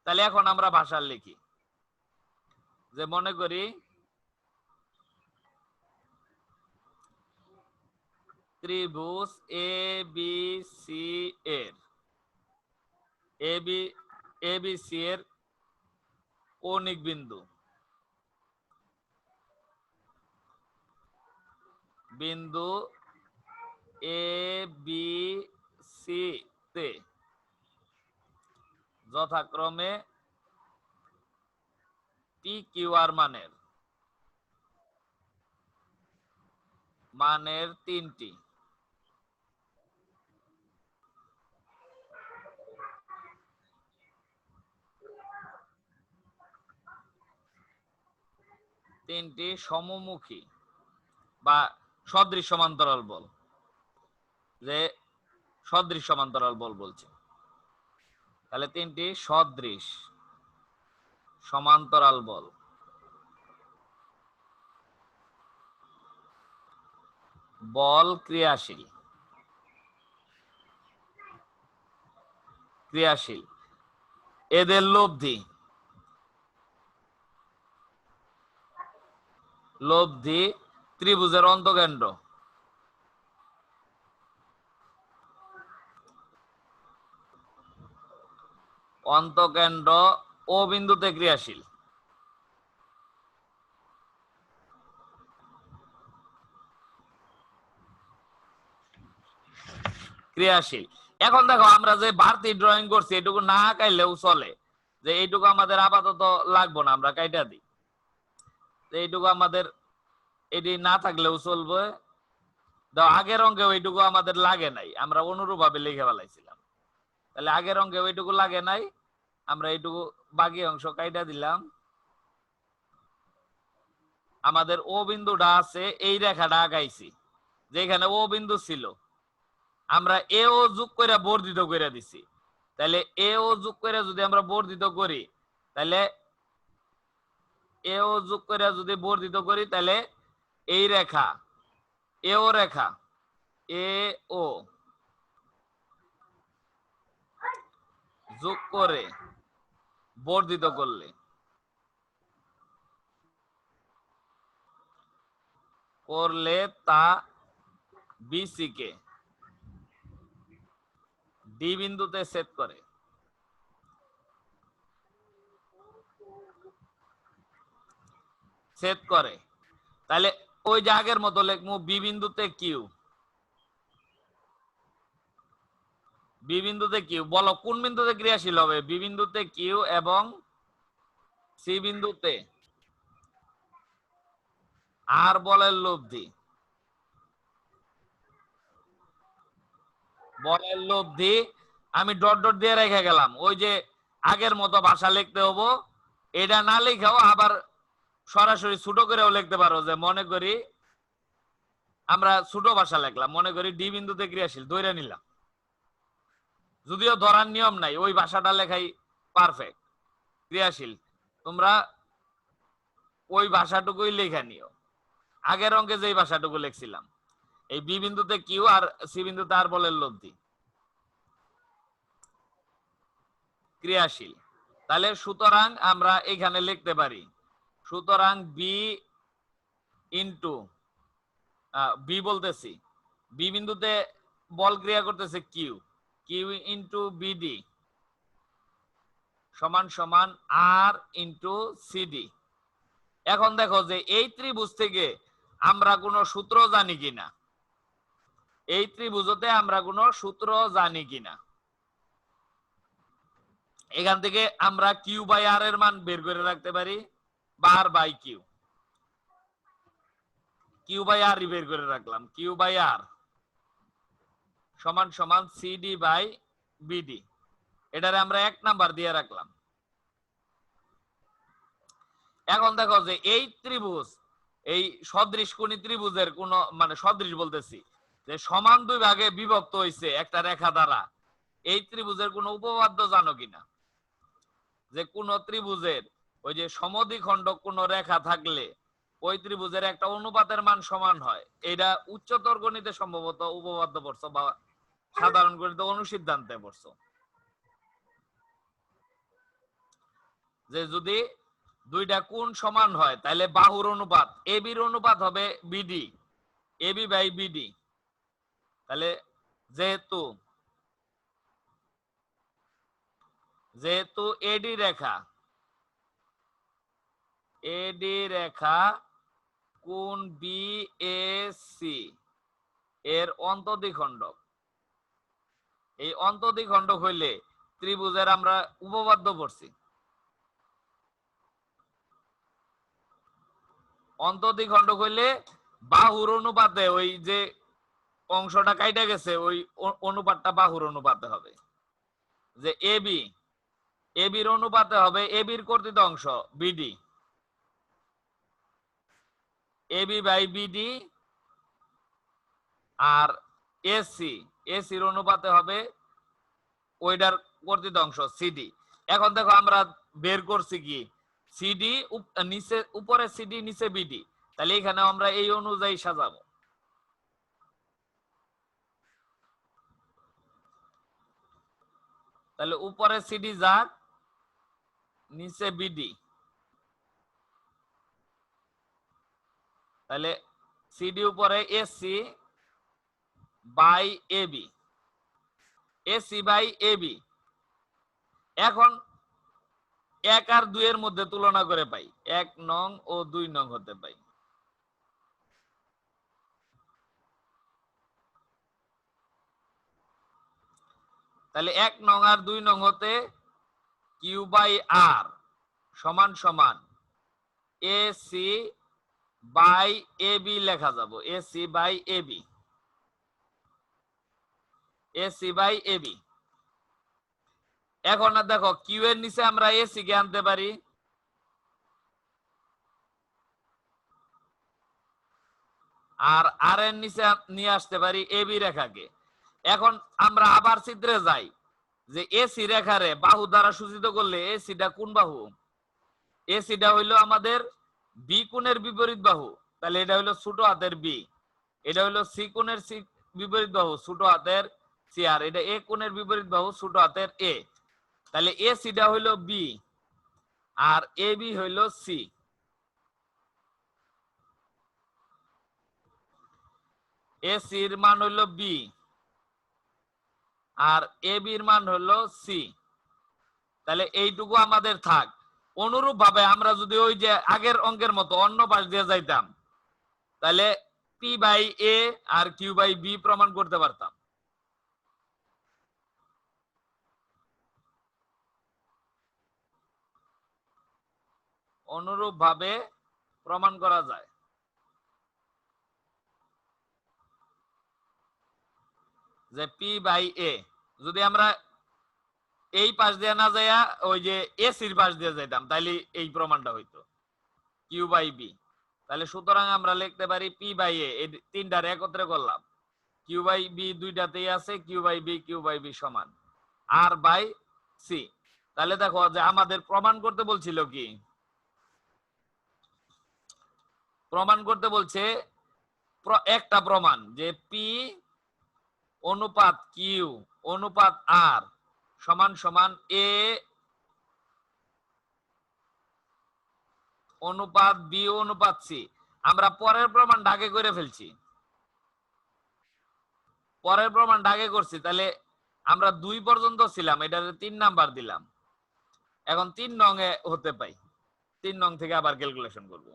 তাহলে এখন আমরা ভাষা লিখি, যে মনে করি ত্রিভুজ এ বি সি এর এ বি সি এর কৌণিক বিন্দু বিন্দু এ বি সি তে যথাক্রমে পি কিউ আর মানের তিনটি সমমুখী বা সদৃশ সমান্তরাল বল, যে সদৃশ সমান্তরাল বল বলছে। তাহলে তিনটি সদৃশ সমান্তরাল বল ক্রিয়াশীল এদের লব্ধি ত্রিভুজের অন্তকেন্দ্র ও বিন্দুতে ক্রিয়াশীল। এখন দেখো আমরা যে বাড়তি ড্রয়িং করছি এটুকু না আঁকাইলেও চলে, যে এইটুকু আমাদের আপাতত লাগবো না, আমরা কাইটা দিই। এইটুকু আমাদের এটি না থাকলেও চলবে। আগের অঙ্কে ওইটুকু আমাদের লাগে নাই, আমরা অনুরূপ ভাবে লিখে ফেলাইছিলাম। তাহলে আগের অঙ্কে ওইটুকু লাগে নাই, আমরা এইটুকু বাকি অংশ কাইটা দিলাম। আমাদের ও বিন্দুটা আছে, এই রেখাটা আঁকাইছি, যেখানে ও বিন্দু ছিল আমরা এ ও যোগ করে বর্ধিত করে দিছি। তাহলে এ ও যোগ করে যদি আমরা বর্ধিত করি, তাহলে এ ও যোগ করে যদি বর্ধিত করি, তাহলে এই রেখা এ ও রেখা এ ও যোগ করে বর্ধিত করলে তা বিসি কে ডি বিন্দুতে ছেদ করে। তাহলে ওই যে আগের মতো লিখবো বি বিন্দুতে কিউ, বলো কোন বিন্দুতে ক্রিয়াশীল হবে? বি বিন্দুতে কিউ এবং সি বিন্দুতে আর বলের লব্ধি আমি ডট ডট দিয়ে রেখে গেলাম। ওই যে আগের মতো ভাষা লিখতে হবো, এটা না লিখাও আবার সরাসরি ছোট করেও লিখতে পারো। যে মনে করি আমরা ছোট ভাষা লিখলাম, মনে করি ডি বিন্দুতে ক্রিয়াশীল ধরে নিলাম, যদিও ধরার নিয়ম নাই, ওই ভাষাটা লেখাই পারফেক্ট ক্রিয়াশীল। তোমরা ওই ভাষাটুকুই লেখা নিও, আগের অঙ্কে যে ভাষাটুকু লিখছিলাম। এই বি বিন্দুতে কিউ আর সি বিন্দুতে আর বলের লব্ধি ক্রিয়াশীল। তাহলে সুতরাং আমরা এখানে লিখতে পারি, সুতরাং বি ইন্টু বি বলতেছি, বি বিন্দুতে বল ক্রিয়া করতেছে কিউ, কিউ ইন্টু বিডি সমান সমান আর ইন্টু সিডি। এখন দেখো যে এই ত্রিভুজ থেকে আমরা কোনো সূত্র জানি কিনা, এই ত্রিভুজতে আমরা কোনো সূত্র জানি কিনা। এখান থেকে আমরা কিউ বাই আর এর মান বের করে রাখতে পারি, বা আর বাই কিউ। কিউ বাই আর বের করে রাখলাম, কিউ বাই আর সমান সমান সিডি বাই বিডি, এটারে আমরা 1 নাম্বার দিয়ে রাখলাম। এখন দেখো যে এই ত্রিভুজ, এই সদৃশ কোণী ত্রিভুজের কোন মানে সদৃশ বলতেছি যে সমান দুই ভাগে বিভক্ত হইছে একটা রেখা দ্বারা, এই ত্রিভুজের কোন উপপাদ্য জানো কিনা? যে কোন ত্রিভুজের ওই যে সমদ্বিখণ্ডক কোন রেখা থাকলে ওই ত্রিভুজের একটা অনুপাতের মান সমান হয়, এটা উচ্চতর গণিতে সম্ভবত উপপাদ্য পড়ছো বা সাধারণ গণিতে অনুসিদ্ধান্তে পড়ছো, যে যদি দুইটা কোণ সমান হয় তাহলে বাহুর অনুপাত এবির অনুপাত হবে বিডি, এবি বাই বিডি। তাহলে যেহেতু এডি রেখা কোণ বিএসি এর অন্তদ্বিখণ্ডক, এই অন্তদ্বিখণ্ডক হইলে ত্রিভুজের আমরা উপপাদ্য পড়ছি, অন্তদ্বিখণ্ডক হইলে বাহুর অনুপাতে ওই যে অংশটা কাইটা গেছে ওই অনুপাতটা বাহুর অনুপাতে হবে, যে এবির অনুপাতে হবে এবির কর্তৃত অংশ বিডি, এবি বাই বিডি, আর এসির অনুপাতে হবে ওইটার কর্তৃত অংশ সিডি। এখন দেখো আমরা বের করছি কি সিডি নিচে, উপরে সিডি নিচে বিডি, তাহলে এখানে আমরা এই অনুযায়ী সাজাবো। তাহলে উপরে সিডি যাক, নিচে বিডি, তাহলে সিডি উপরে AC by AB, AC by AB. এখন 1 আর 2 এর মধ্যে তুলনা করে পাই 1 নং ও 2 নং হতে পাই। তাহলে 1 নং আর 2 নং হতে কিউ বাই আর সমান সমান এসি বাই এবি লেখা যাব, AC by AB, AC by AB. এখন দেখো কিউ এর নিচে আমরা এসি কে আনতে পারি, আর আর এর নিচে নিয়ে আসতে পারি এবি রেখাকে। এখন আমরা আবার চিত্রে যাই, যে এসি রেখারে বাহু দ্বারা সূচিত করলে এসিটা কোন বাহু? এসিটা হইলো আমাদের বি কোণের বিপরীত বাহু, তাহলে এটা হইলো ছোট হাতের বি, এটা হইলো সি কোণের সি বিপরীত বাহু ছোট হাতের সি, আর এটা এ কোণের বিপরীত বাহু ছোট হাতের এ, তাহলে এসিটা হইলো বি আর এ বি হইলো সি। এসির মান হইলো বি আর এ বির মান হলো সি, তাহলে এইটুকু আমাদের থাক। অনুরূপ ভাবে আমরা যদি ওই যে আগের অঙ্কের মতো অন্য পাশ দিয়ে যাইতাম, তাহলে পি বাই এ আর কিউ বাই বি প্রমাণ করতে পারতাম। অনুরূপ ভাবে প্রমাণ করা যায় যে পি বাই এ, যদি আমরা এই পাশ দিয়ে না যাইয়া ওই যে এসির পাশ দিয়ে যাইতাম তাহলে এই প্রমাণটা হইতো কিউ বাই বি। তাহলে সুতরাং আমরা লিখতে পারি পি বাই এ, এই তিনটার একত্রে করলাম, কিউ বাই বি দুইটাতেই আছে, কিউ বাই বি সমান আর বাই সি। তাহলে দেখো যে আমাদের প্রমাণ করতে বলছিল কি, প্রমাণ করতে বলছে একটা প্রমাণ যে পি অনুপাত কিউ অনুপাত আর সমান সমান এ অনুপাত বি অনুপাত সি। আমরা পরের প্রমাণটা আগে করে ফেলছি, পরের প্রমাণটা আগে করছি, তাহলে আমরা 2 পর্যন্ত ছিলাম, এটাতে 3 নাম্বার দিলাম। এখন 3 নং এ হতে পাই, 3 নং থেকে আবার ক্যালকুলেশন করব।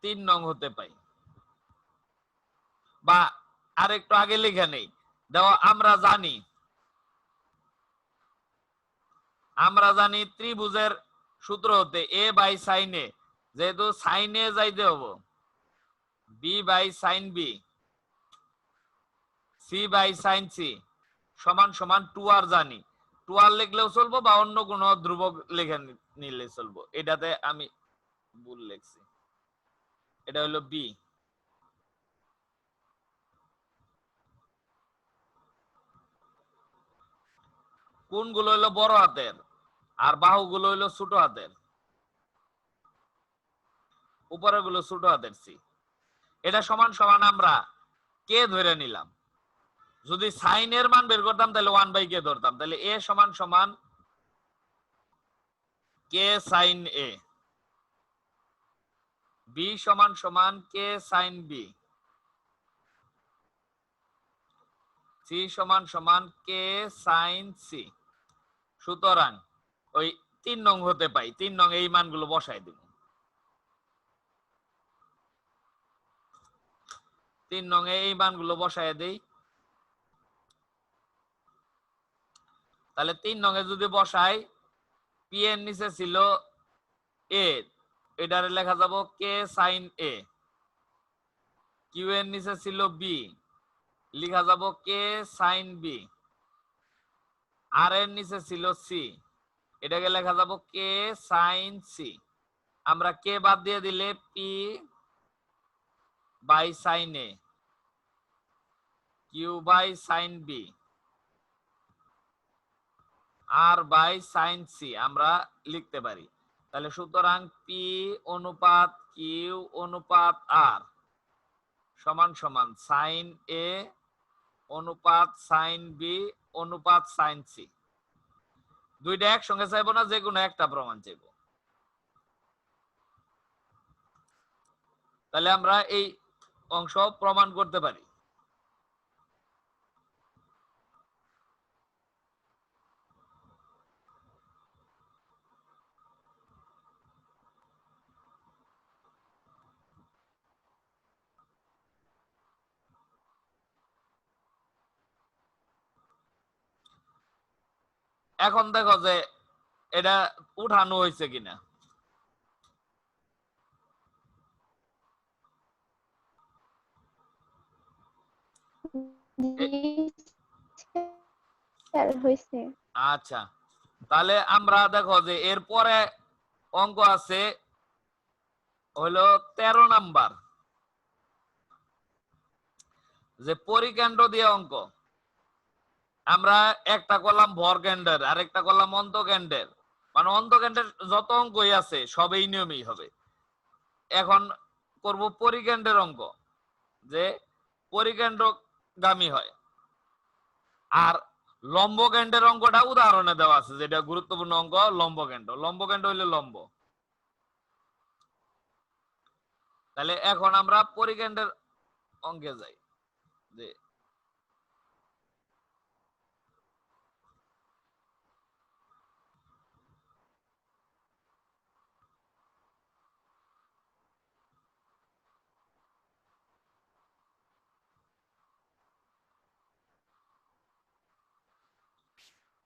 3 নং হতে পাই, বা আরেকটু আগে লিখে নেই। দেখো আমরা জানি ত্রিভুজের সূত্র হতে a বাই সাইন a, যেহেতু সাইন a যাইতে হবো b by sine b, c by sine c সমান সমান 2r জানি। 2r লিখলেও চলবো বা অন্য কোনো ধ্রুবক লিখে নিলে চলবো। এটাতে আমি ভুল লিখছি, এটা হলো b। কোণগুলো হলো বড় হাতের আর বাহুগুলো হলো ছোট হাতের, উপরের গুলো ছোট হাতের সি। এটা সমান সমান আমরা কে ধরে নিলাম। যদি সাইন এর মান বের করতাম তাহলে 1 বাই কে ধরতাম, তাহলে a সমান সমান কে সাইন a, b সমান সমান কে সাইন b, c সমান সমান কে সাইন c। সুতরাং ওই 3 নং হতে পাই, 3 নং এই মানগুলো বসাই দিব। 3 নং এই মানগুলো বসায় দেই। তাহলে 3 নং এ যদি বসাই, পি এর নিচে ছিল a, এটারে লেখা যাব কে সাইন a। কিউ এর নিচে ছিল b, লেখা যাব কে সাইন b। আর এর নিচে ছিল c, এটাকে লেখা যাব কে সাইন c। আমরা কে বাদ দিয়ে দিলে p by sine a, q by sine b, আর বাই সাইন সি আমরা লিখতে পারি। তাহলে সুতরাং পি অনুপাত কিউ অনুপাত আর সমান সমান সাইন এ অনুপাত সাইন বি অনুপাত সাইন সি। দুইটা একসঙ্গে চাইবো না, যে কোনো একটা প্রমাণ চাইবো। তাহলে আমরা এই অংশ প্রমাণ করতে পারি। এখন দেখো যে এটা উঠানো হয়েছে কিনা। হয়েছে। আচ্ছা, তাহলে আমরা দেখো যে এরপরে অঙ্ক আছে হলো 13 নাম্বার, যে পরিকেন্দ্র দিয়ে অঙ্ক। আমরা একটা করলাম ভরকেন্দ্রের, আরেকটা করলাম অন্তকেন্দ্রের, মানে অন্তকেন্দ্রের যত অঙ্কই আছে সব এই নিয়মেই হবে। এখন করব পরিকেন্দ্রের অঙ্ক, যে পরিকেন্দ্রগামী হয়। আর লম্বকেন্দ্রের অঙ্কটা উদাহরণে দেওয়া আছে, যেটা গুরুত্বপূর্ণ অঙ্ক লম্বকেন্দ্র। লম্বকেন্দ্র হইলে লম্ব। তাহলে এখন আমরা পরিকেন্দ্রের অঙ্কে যাই। যে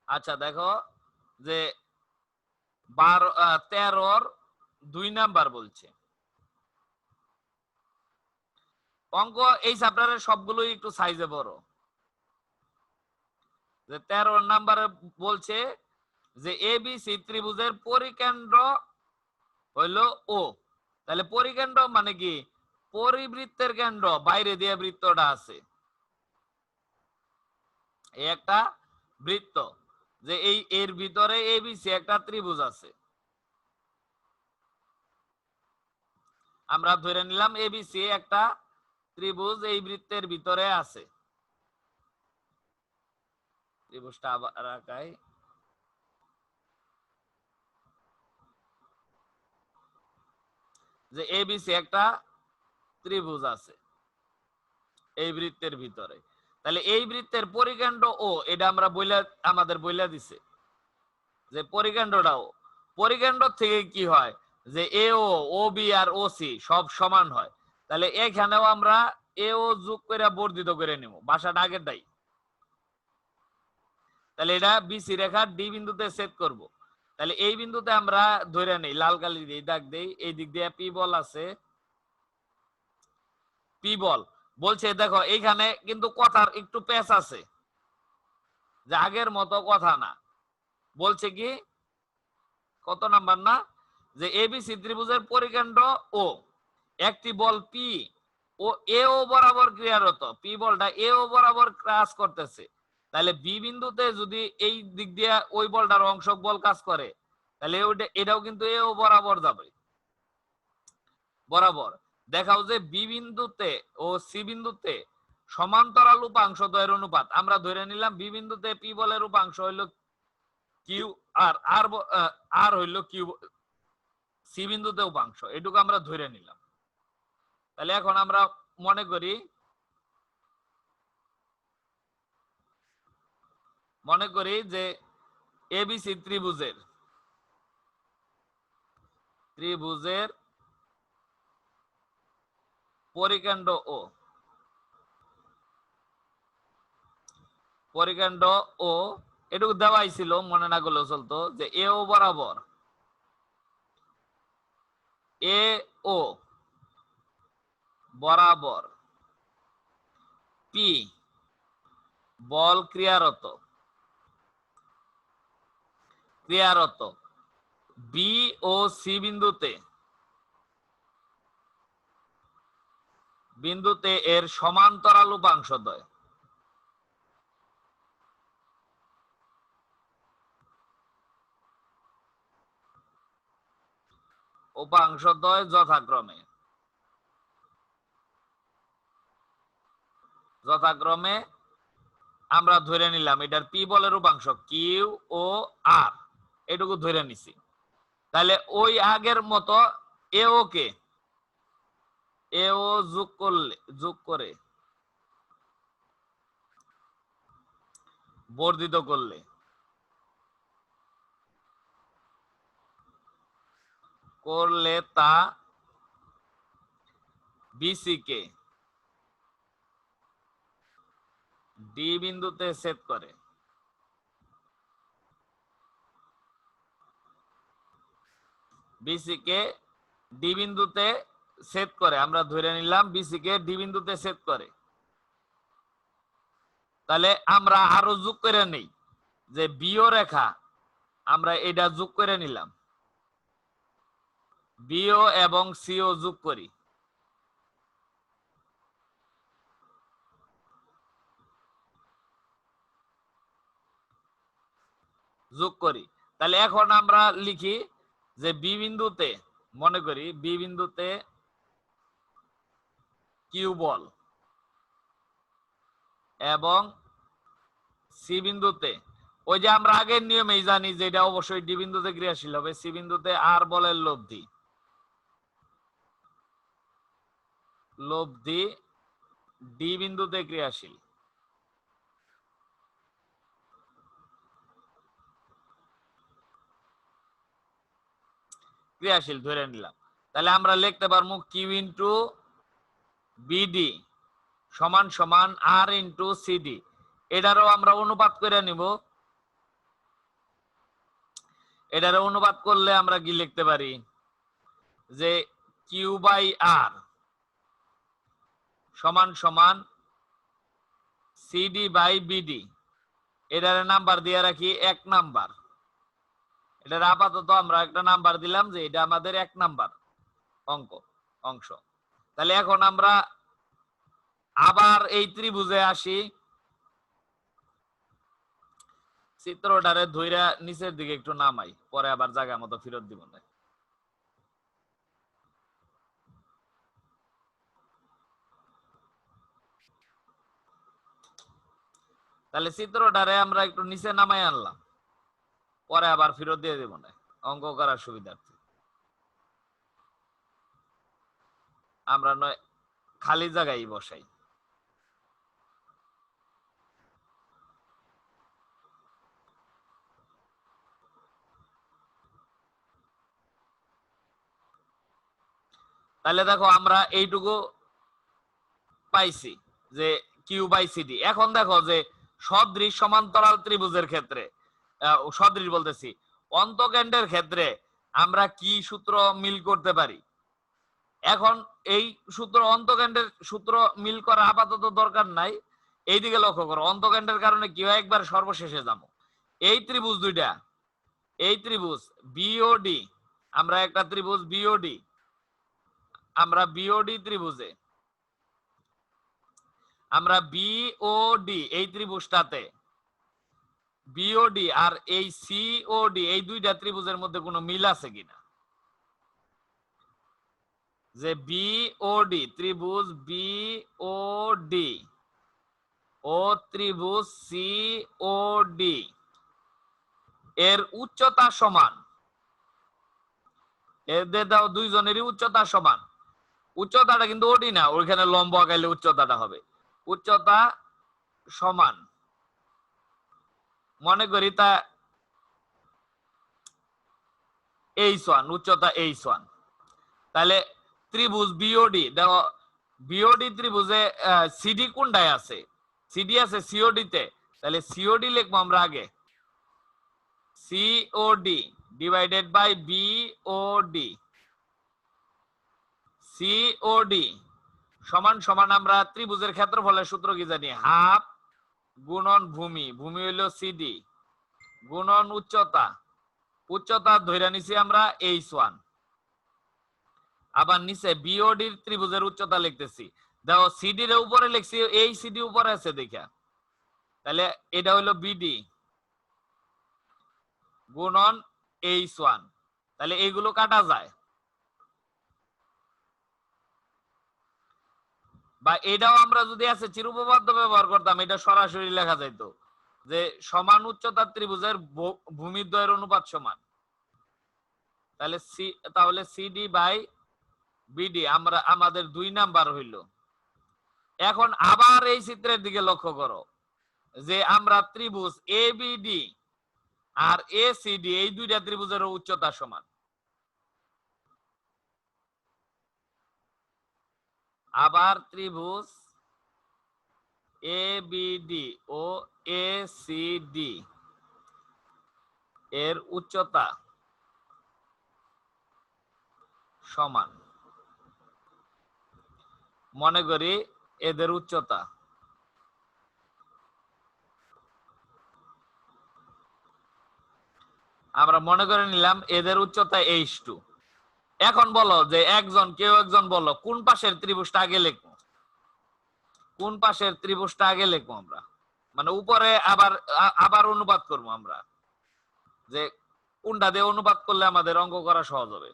আচ্ছা দেখো যে 13-র 2 নাম্বার বলছে অঙ্ক। এই চ্যাপ্টারের সবগুলোই একটু সাইজে বড়। যে 13 নাম্বারে বলছে যে এবিসি ত্রিভুজের পরিকেন্দ্র হইল ও। তাহলে পরিকেন্দ্র মানে কি? পরিবৃত্তের কেন্দ্র, বাইরে দিয়ে বৃত্তটা আছে। এই একটা বৃত্ত, যে এই এর ভিতরে এবিসি একটা ত্রিভুজ আছে। আমরা ধরে নিলাম এবিসি একটা ত্রিভুজ এই বৃত্তের ভিতরে আছে। ত্রিভুজটা আবার আঁকাই। যে এবিসি একটা ত্রিভুজ আছে এই বৃত্তের ভিতরে। তাহলে এই বৃত্তের পরিকেন্দ্র ও, এটা আমরা আমাদের বইলা দিছে যে পরিকেন্দ্রটাও। পরিকেন্দ্র থেকে কি হয় যে এ ও বি আর ও সি সব সমান হয়। তাহলে এখানেও আমরা এ ও যোগ করে বর্ধিত করে নিব, ভাষাটা আগেরটাই। তাহলে এটা বিসি রেখা ডি বিন্দুতে সেট করব। তাহলে এই বিন্দুতে আমরা ধরে নেই, লাল কালি দিয়ে দাগ দেই, এই দিক দিয়ে পি বল আছে, পি বল বলছে দেখো এইখানে কিন্তু কথার একটু পেচ আছে, যে আগের মতো কথা না। বলছে কি কত নাম্বার না, যে এবিসি ত্রিভুজের পরিকেন্দ্র ও একটি বল পি ও এ ও বরাবর ক্রিয়ারত, পি বলটা এ ও বরাবর ক্রাস করতেছে, তাহলে বি বিন্দুতে যদি এই দিক দিয়ে ওই বলটার অংশক বল কাজ করে, তাহলে এটাও কিন্তু এ ও বরাবর যাবে বরাবর। দেখাও যে বি বিন্দুতে ও সি বিন্দুতে সমান্তরাল উপাংশ দ্বয়ের অনুপাত, আমরা ধরে নিলাম বি বিন্দুতে পি বলের উপাংশ হইল কিউ আর আর হইল কিউ, সি বিন্দুতে উপাংশ, এটুকু আমরা ধরে নিলাম। তাহলে এখন আমরা মনে করি যে এবিসি ত্রিভুজের পরিকেন্দ্র ও এটুকু দেওয়াই ছিল, মনে না করলেও চলতো, যে এ ও বরাবর পি বল ক্রিয়ারত বি ও সি বিন্দুতে এর সমান্তরাল উপাংশদ্বয় যথাক্রমে আমরা ধরে নিলাম এটার পি বলের উপাংশ কিউ ও আর, এটুকু ধরে নিছি। তাহলে ওই আগের মতো এ ও যোগ করে বর্ধিত করলে তা বিসি কে ডি বিন্দুতে ছেদ করে। বিসি কে ডি বিন্দুতে ছেদ করে, আমরা ধরে নিলাম বিসি কে ডি বিন্দুতে ছেদ করে। তাহলে আমরা আরো যোগ করে নেই, যে বিও রেখা আমরা এটা যোগ করে নিলাম, বিও এবং সিও যোগ করি, তাহলে এখন আমরা লিখি যে বি বিন্দুতে, মনে করি বি বিন্দুতে কিউ বল এবং সি বিন্দুতে, ওই যে আমরা আগের নিয়মেই জানি যে এটা অবশ্যই ডি বিন্দুতে ক্রিয়াশীল হবে, সি বিন্দুতে আর বলের লব্ধি ডি বিন্দুতে ক্রিয়াশীল। ধরে নিলাম। তাহলে আমরা লিখতে পারবো কিউ ইন্টু বিডি সমান সমান আর ইন্টু সিডি, এটারও আমরা অনুপাত করে নিব। এটারও অনুপাত করলে আমরা কি লিখতে পারি, যে কিউ বাই আর সমান সমান সিডি বাই বিডি, এটার নাম্বার দিয়ে রাখি 1 নাম্বার। এটার আপাতত আমরা একটা নাম্বার দিলাম যে এটা আমাদের 1 নাম্বার অংশ। তাহলে এখন আমরা আবার এই ত্রিভুজে আসি, চিত্রটারে ধইরা নিচের দিকে একটু নামাই, পরে আবার জায়গা মতো ফেরত দিব না। তাহলে চিত্রটারে আমরা একটু নিচে নামাই আনলাম, পরে আবার ফেরত দিয়ে দেব না অঙ্ক করার সুবিধার্থে। আমরা নয় খালি জায়গায় বসাই। তাহলে দেখো আমরা এইটুকু পাইছি যে কিউ বাই সিডি। এখন দেখো যে সদৃশ সমান্তরাল ত্রিভুজের ক্ষেত্রে, সদৃশ বলতেছি অন্তকেন্দ্রের ক্ষেত্রে আমরা কি সূত্র মিল করতে পারি? এখন এই সূত্র অন্তকেন্দ্রের সূত্র মিল করা আপাতত দরকার নাই। এইদিকে লক্ষ্য করো, অন্তকেন্দ্রের কারণে কি হয়, একবার সর্বশেষে যাবো। এই ত্রিভুজ দুইটা, এই ত্রিভুজ বিওডি, আমরা একটা ত্রিভুজ বিওডি, আমরা বিওডি ত্রিভুজে আমরা বিওডি এই ত্রিভুজটাতে বিওডি আর এই সিওডি এই দুইটা ত্রিভুজের মধ্যে কোনো মিল আছে কিনা? যে বিওডি ত্রিভুজ বিওডি ও ত্রিভুজ সিওডি এর উচ্চতা সমান, এদের দাও দুইজনেরই উচ্চতা সমান। উচ্চতাটা কিন্তু ওডি না, ওইখানে লম্ব আঁকাইলে উচ্চতাটা হবে। উচ্চতা সমান, মনে করি তা h1, উচ্চতা h1। তাহলে ত্রিভুজ বিওডি দেখো, বিওডি ত্রিভুজে সিডি কোনটায় আছে? সিডি আছে সিওডি তে। তাহলে সিওডি লিখবো আমরা আগে, COD divided by BOD. COD সমান সমান আমরা ত্রিভুজের ক্ষেত্রফলের সূত্র কি জানি? হাফ গুণন ভূমি, ভূমি হইল সিডি, গুণন উচ্চতা, উচ্চতা ধরে নিছি আমরা h1। আবার নিচে বিওডি ত্রিভুজের উচ্চতা লিখতেছি, দেখো সিডি এর উপরে লিখছি, এই সিডি উপরে আছে দেখা, তাহলে এটা হইলো বিডি গুণন h1। তাহলে এইগুলো কাটা যায়, বা এটাও আমরা যদি আছে চিরুপপাদ্য ব্যবহার করতাম, এটা সরাসরি লেখা যাইতো যে সমান উচ্চতার ত্রিভুজের ভূমিদ্বয়ের অনুপাত সমান। তাহলে সিডি বাই বিডি আমরা আমাদের 2 নাম্বার হইল। এখন আবার এই চিত্রের দিকে লক্ষ্য করো যে আমরা ত্রিভুজ এবিডি আর এসিডি এই দুইটা ত্রিভুজের উচ্চতা সমান। আবার ত্রিভুজ এবিডি ও এসিডি এর উচ্চতা সমান, মনে করি এদের উচ্চতা আমরা মনে করে নিলাম এদের উচ্চতা h2। এখন বলো যে কেউ একজন বলো কোন পাশের ত্রিভুজটা আগে লিখবো? কোন পাশের ত্রিভুজটা আগে লিখবো আমরা? মানে উপরে আবার অনুপাত করবো আমরা, যে কোনটা দিয়ে অনুপাত করলে আমাদের অঙ্ক করা সহজ হবে।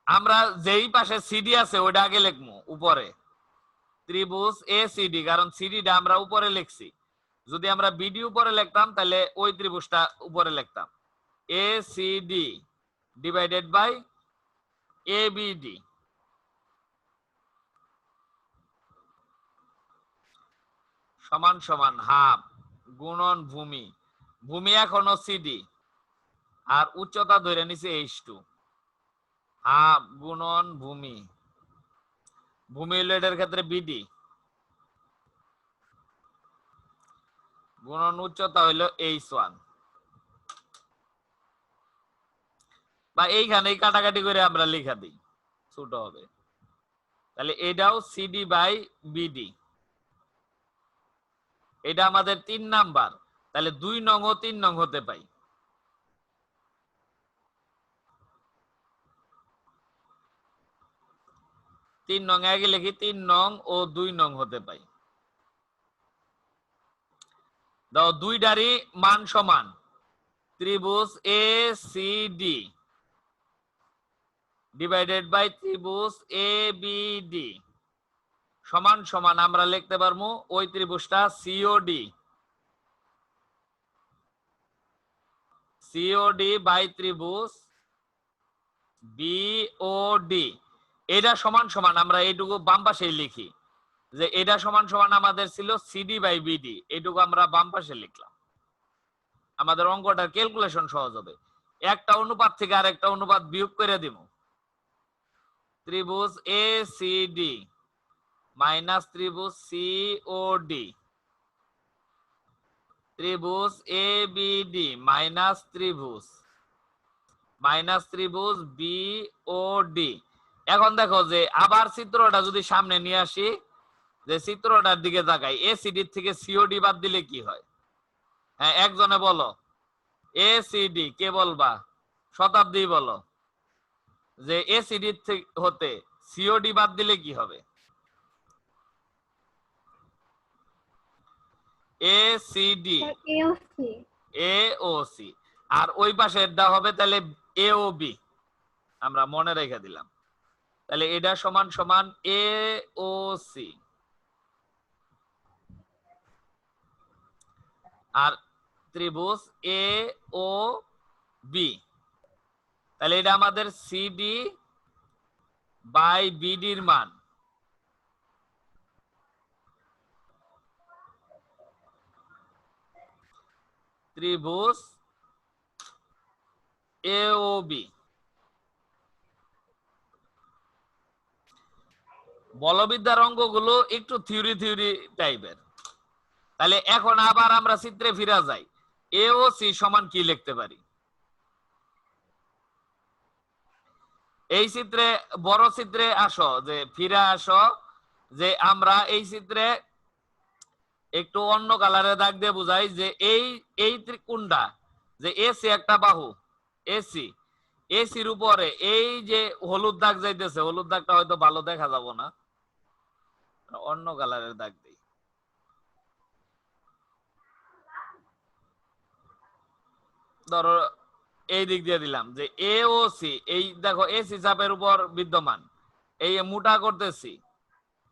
আমরা যেই পাশে সিডি আছে ওইটা আগে লিখবো উপরে, ত্রিভুজ এসিডি, কারণ সিডিটা আমরা উপরে লিখছি। যদি আমরা বিডি উপরে লিখতাম তাহলে ওই ত্রিভুজটা উপরে লিখতাম, এসিডি ডিভাইডেড বাই এবিডি সমান সমান হাফ গুণন ভূমি, ভূমি এখনো সিডি আর উচ্চতা ধরে নিছি h2, হাফ গুণন ভূমি, ভূমি হলো এটার ক্ষেত্রে বিডি গুণন উচ্চতা হইলো h1। বা এইখানে কাটাকাটি করে আমরা লিখা দিই, ছোট হবে। তাহলে এটাও সিডি বাই বিডি, এটা আমাদের 3 নাম্বার। তাহলে 2 নং ও 3 নং হতে পাই। তিন নং আগে লিখি, 3 নং ও 2 নং হতে পাই। দাও দুইটারই মান সমান, ত্রিভুজ A C D divided by ত্রিভুজ এ বি ডি সমান সমান আমরা লিখতে পারবো ওই ত্রিভুজটা সিওডি, সিওডি বাই ত্রিভুজ বিওডি। এটা সমান সমান আমরা এইটুকু বাম পাশে লিখি, যে এটা সমান সমান আমাদের ছিল সিডি বাই বিডি, এইটুকু আমরা বাম পাশে লিখলাম, আমাদের অঙ্কটার ক্যালকুলেশন সহজ হবে। একটা অনুপাত থেকে আরেকটা অনুপাত বিয়োগ করে দিব, ত্রিভুজ এ সি ডি মাইনাস ত্রিভুজ সিওডি ত্রিভুজ এ বি ডি মাইনাস ত্রিভুজ বি ও ডি। এখন দেখো যে আবার চিত্রটা যদি সামনে নিয়ে আসি, যে চিত্রটার দিকে তাকাই, এসিডি থেকে সিওডি বাদ দিলে কি হয়? হ্যাঁ, একজনে বলো। এসিডি কে বলবা? শতাব্দী বলো যে এসিডি হতে সিওডি বাদ দিলে কি হবে? এসিডি এওসি এওসি, আর ওই পাশেরটা হবে তাহলে এওবি। আমরা মনে রেখে দিলাম। তাহলে এটা সমান সমান এওসি, আর ত্রিভুজ এ ও বি, তাহলে এটা আমাদের সিডি বাই বিডির মান। ত্রিভুজ এ ও বি। বলবিদ্যার অঙ্কগুলো একটু থিওরি টাইপের। তাহলে এখন আবার আমরা চিত্রে ফিরে যাই। এ ও সি সমান কি লিখতে পারি? এই চিত্রে, বড় চিত্রে আসো, যে ফিরে আসো, যে আমরা এই চিত্রে একটু অন্য কালারে দাগ দিয়ে বুঝাই যে এই ত্রিকোণটা, যে এসি একটা বাহু, এসির উপরে এই যে হলুদ দাগ যাইতেছে, হলুদ দাগটা হয়তো ভালো দেখা যাব না, অন্য কালারের দাগ দিই। ধরো এই দিক দিয়ে দিলাম যে এ ও সি, এই দেখো এসি চাপের উপর বিদ্যমান, এই মোটা করতেছি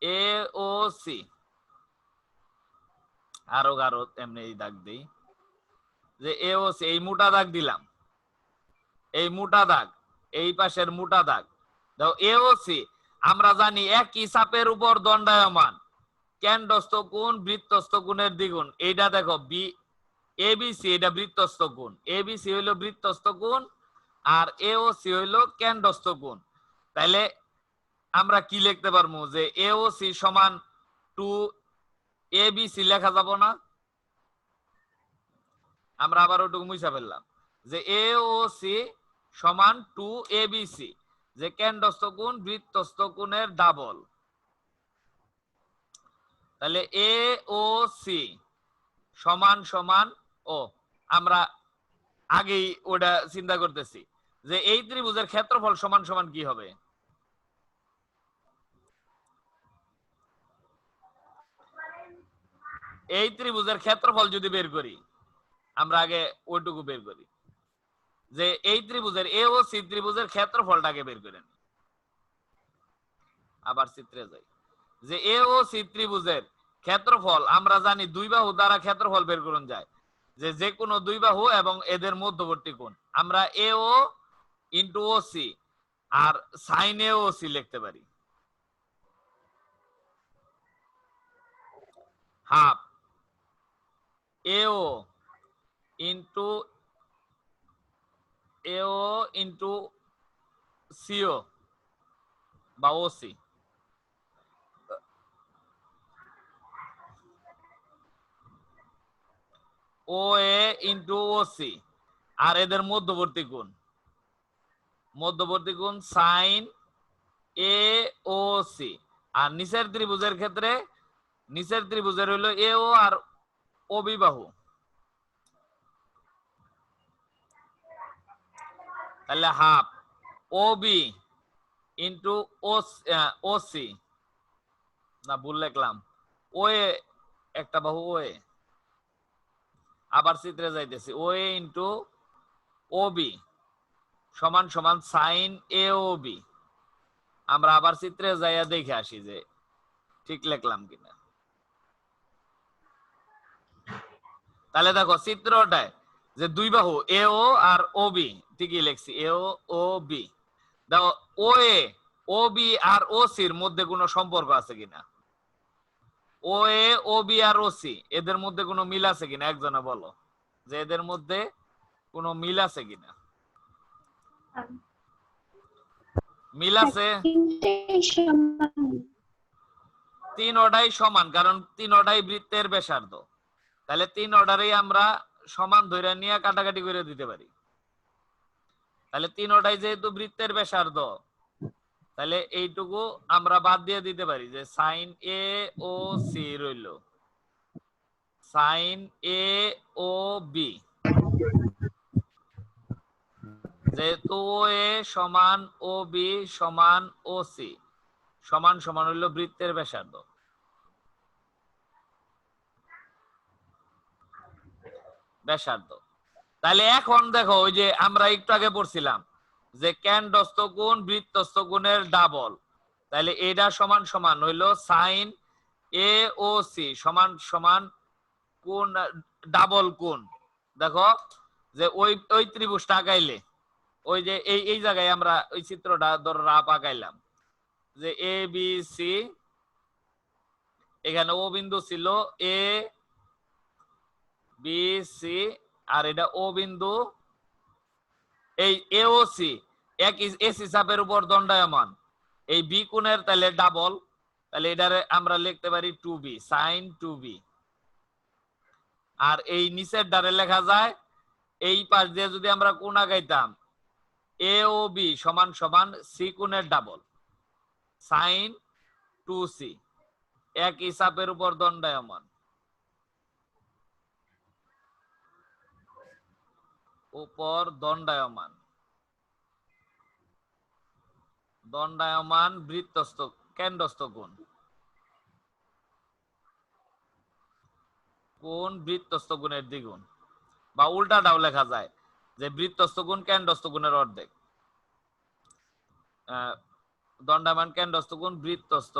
এ ও সি, আরো গাঢ় এমনি এই দাগ দিই, যে এ ও সি, এই মোটা দাগ দিলাম, এই মোটা দাগ, এই পাশের মোটা দাগ। দেখো এ ও সি আমরা জানি একই চাপের উপর দণ্ডায়মান কেন্দ্রস্থ কোণ বৃত্তস্থ কোণের দ্বিগুণ। এইটা দেখো বি এবিসি, এটা বৃত্তস্থ কোণ, এবিসি হইলো বৃত্তস্থ কোণ, আর এওসি হইলো কেন্দ্রস্থ কোণ। তাইলে আমরা কি লিখতে পারবো? যে এওসি সমান 2 এবিসি লেখা যাব না? আমরা আবার ওটুকু মুছা ফেললাম, যে এওসি সমান 2 এবিসি, যে কেন্দ্রস্থ কোণ বৃত্তস্থ কোণের ডাবল। তাহলে এওসি সমান সমান, ও আমরা আগেই ওটা চিন্তা করতেছি যে এই ত্রিভুজের ক্ষেত্রফল সমান সমান কি হবে? এই ত্রিভুজের ক্ষেত্রফল যদি বের করি, আমরা আগে ওইটুকু বের করি, যে এই ত্রিভুজের এ ও সি ত্রিভুজের ক্ষেত্রফলটাকে বের করে নিই। আবার চিত্রে যাই, যে এ ও সি ত্রিভুজের ক্ষেত্রফল আমরা জানি দুই বাহু দ্বারা ক্ষেত্রফল বের করুন যায়, যে কোনো দুই বাহু এবং এদের মধ্যবর্তী কোণ। আমরা এ ও ইন্টু ও সি আর সাইন এ ও সি লিখতে পারি। হাফ এও ইন্টু সিও বা ওসি, ও এ ইন্টু ওসি, আর এদের মধ্যবর্তী কোণ সাইন এ ও সি। আর নিচের ত্রিভুজের ক্ষেত্রে, নিচের ত্রিভুজের হইলো এ ও আর ও বিবাহু, তাহলে হাফ ও বি ইন্টু ও সি, না ভুল লিখলাম, ও এ একটা বাহু ও এ, আবার চিত্রে যাইতেছি, ও এ ইন্টু ও বি সমান সমান সাইন এ ও বি। আমরা আবার চিত্রে যাইয়া দেখে আসি যে ঠিক লিখলাম কিনা। তাহলে দেখো চিত্রটায় যে দুই বাহু এ ও আর ও বি, ঠিকই লিখছি, এ ও বি। দেখো ও এ, ও বি আর ও সির মধ্যে কোনো সম্পর্ক আছে কিনা? ও এ, ও বি আর ও সি এদের মধ্যে কোনো মিল আছে কিনা? একজনে বলো যে এদের মধ্যে কোনো মিল আছে কিনা? মিল আছে, তিনটাই সমান, কারণ তিনটাই বৃত্তের ব্যাসার্ধ। তাহলে 3 অর্ডারেই আমরা সমান ধরে নিয়ে কাটাকাটি করে দিতে পারি। তাহলে 3 ওটাই যেহেতু বৃত্তের ব্যাসার্ধ, তাহলে এইটুকু আমরা বাদ দিয়ে দিতে পারি যে সাইন এ ও সি রইল, সাইন এ ও বি, যেহেতু ও এ সমান ও বি সমান ও সি সমান সমান হইল বৃত্তের ব্যাসার্ধ। ব্যাসার্ধ। তাহলে এখন দেখো ওই যে আমরা একটু আগে পড়ছিলাম যে কেন্দ্রস্থ কোণ বৃত্তস্থ কোণের ডাবল, তাহলে এটা সমান সমান হইল সাইন এ ও সি সমান সমান কোণ ডাবল কোণ। দেখো যে ওই ওই ত্রিভুজটা আঁকাইলে ওই যে এই জায়গায় আমরা ওই চিত্রটা ধরো রাপ আঁকাইলাম যে এ বি সি, এখানে ও বিন্দু ছিল এ বি সি আর এটা ও বিন্দু, এই এ ও সি এক এসি চাপের উপর দণ্ডায়মান, এই বি কোণের তাহলে ডাবল, তাহলে এটারে আমরা লিখতে পারি 2b sin 2b। আর এই নিচের ডারে লেখা যায় এই পাশ দিয়ে যদি আমরা কোণ আঁকাইতাম এ ও বি সমান সমান সি কোণের ডাবল sin 2c, একই চাপের উপর দণ্ডায়মান, উপর দণ্ডায়মান, দণ্ডায়মান বৃত্তস্থ কেন্দ্রস্থ কোণ, কোণ বৃত্তস্থ কোণের দ্বিগুণ, বা উল্টাটাও লেখা যায় যে বৃত্তস্থ কোণ কেন্দ্রস্থ কোণের অর্ধেক, দণ্ডায়মান কেন্দ্রস্থ কোণ বৃত্তস্থ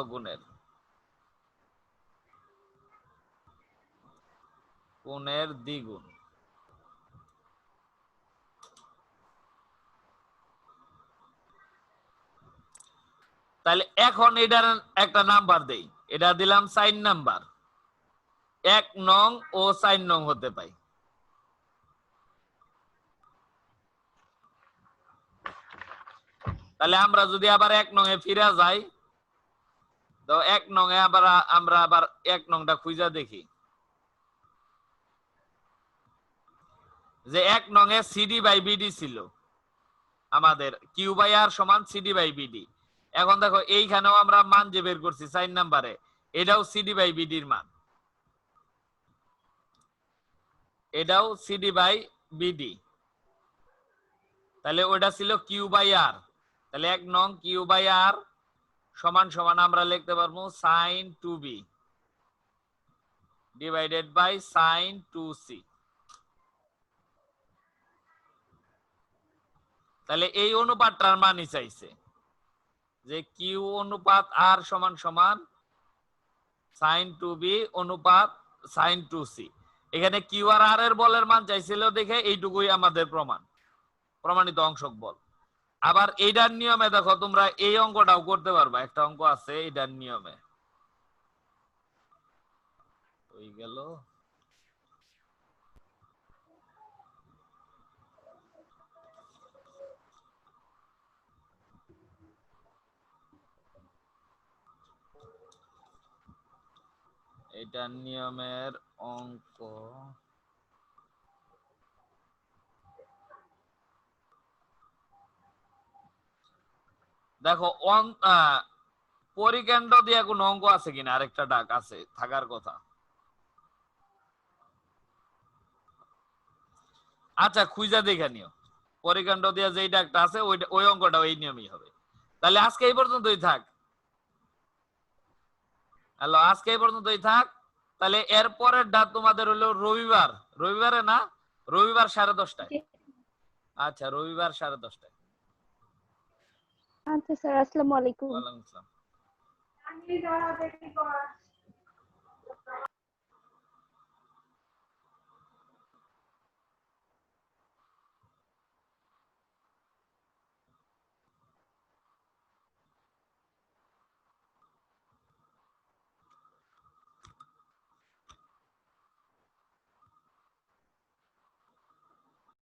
কোণের দ্বিগুণ। তাহলে এখন এটার একটা নাম্বার দেই, এটা দিলাম 4 নাম্বার, 1 নং ও 4 নং হতে পাই। তাহলে আমরা যদি আবার 1 নং এ ফিরে যাই, তো 1 নং এ আবার আমরা আবার 1 নংটা খুঁজা দেখি যে 1 নং এ সিডি বাই বিডি ছিল আমাদের, কিউ বাই আর সমান সিডি বাই বিডি। এখন দেখো এইখানেও আমরা মান যে বের করছি 4 নাম্বারে, এটাও সিডি বাই বিডির মান, এটাও সিডি বাই বিডি, তাহলে ওটা ছিল কিউ বাই আর, তাহলে 1 নং কিউ বাই আর সমান সমান আমরা লিখতে পারবো sin 2b divided by sin 2c। তাহলে এই অনুপাতটার মানই চাইছে যে কিউ অনুপাত আর সমান সমান sin 2b অনুপাত sin 2c। এখানে কিউ আর আর এর বলের মান চাইছিল দেখে এইটুকুই আমাদের প্রমাণিত অংশক বল। আবার এইটার নিয়মে দেখো তোমরা এই অঙ্কটাও করতে পারবা, একটা অঙ্ক আছে এইটার নিয়মে, ওই গেল এটার নিয়মের অঙ্ক। দেখো পরিকেন্দ্র দিয়ে কোনো অঙ্ক আছে কিনা, আরেকটা ডাক আছে থাকার কথা। আচ্ছা খুঁজা দেখে নিও, পরিকেন্দ্র দিয়ে যেই ডাকটা আছে ওই অঙ্কটা ওই নিয়মই হবে। তাহলে আজকে এই পর্যন্তই থাক। হ্যালো, আজকে এই পর্যন্তই থাক। তাহলে এর পরের ডাক তোমাদের হলো রবিবার, রবিবারে না, রবিবার 10:30টায়। আচ্ছা রবিবার 10:30টায়। আচ্ছা স্যার, আসসালামু আলাইকুম। ওয়ালাইকুম আসসালাম।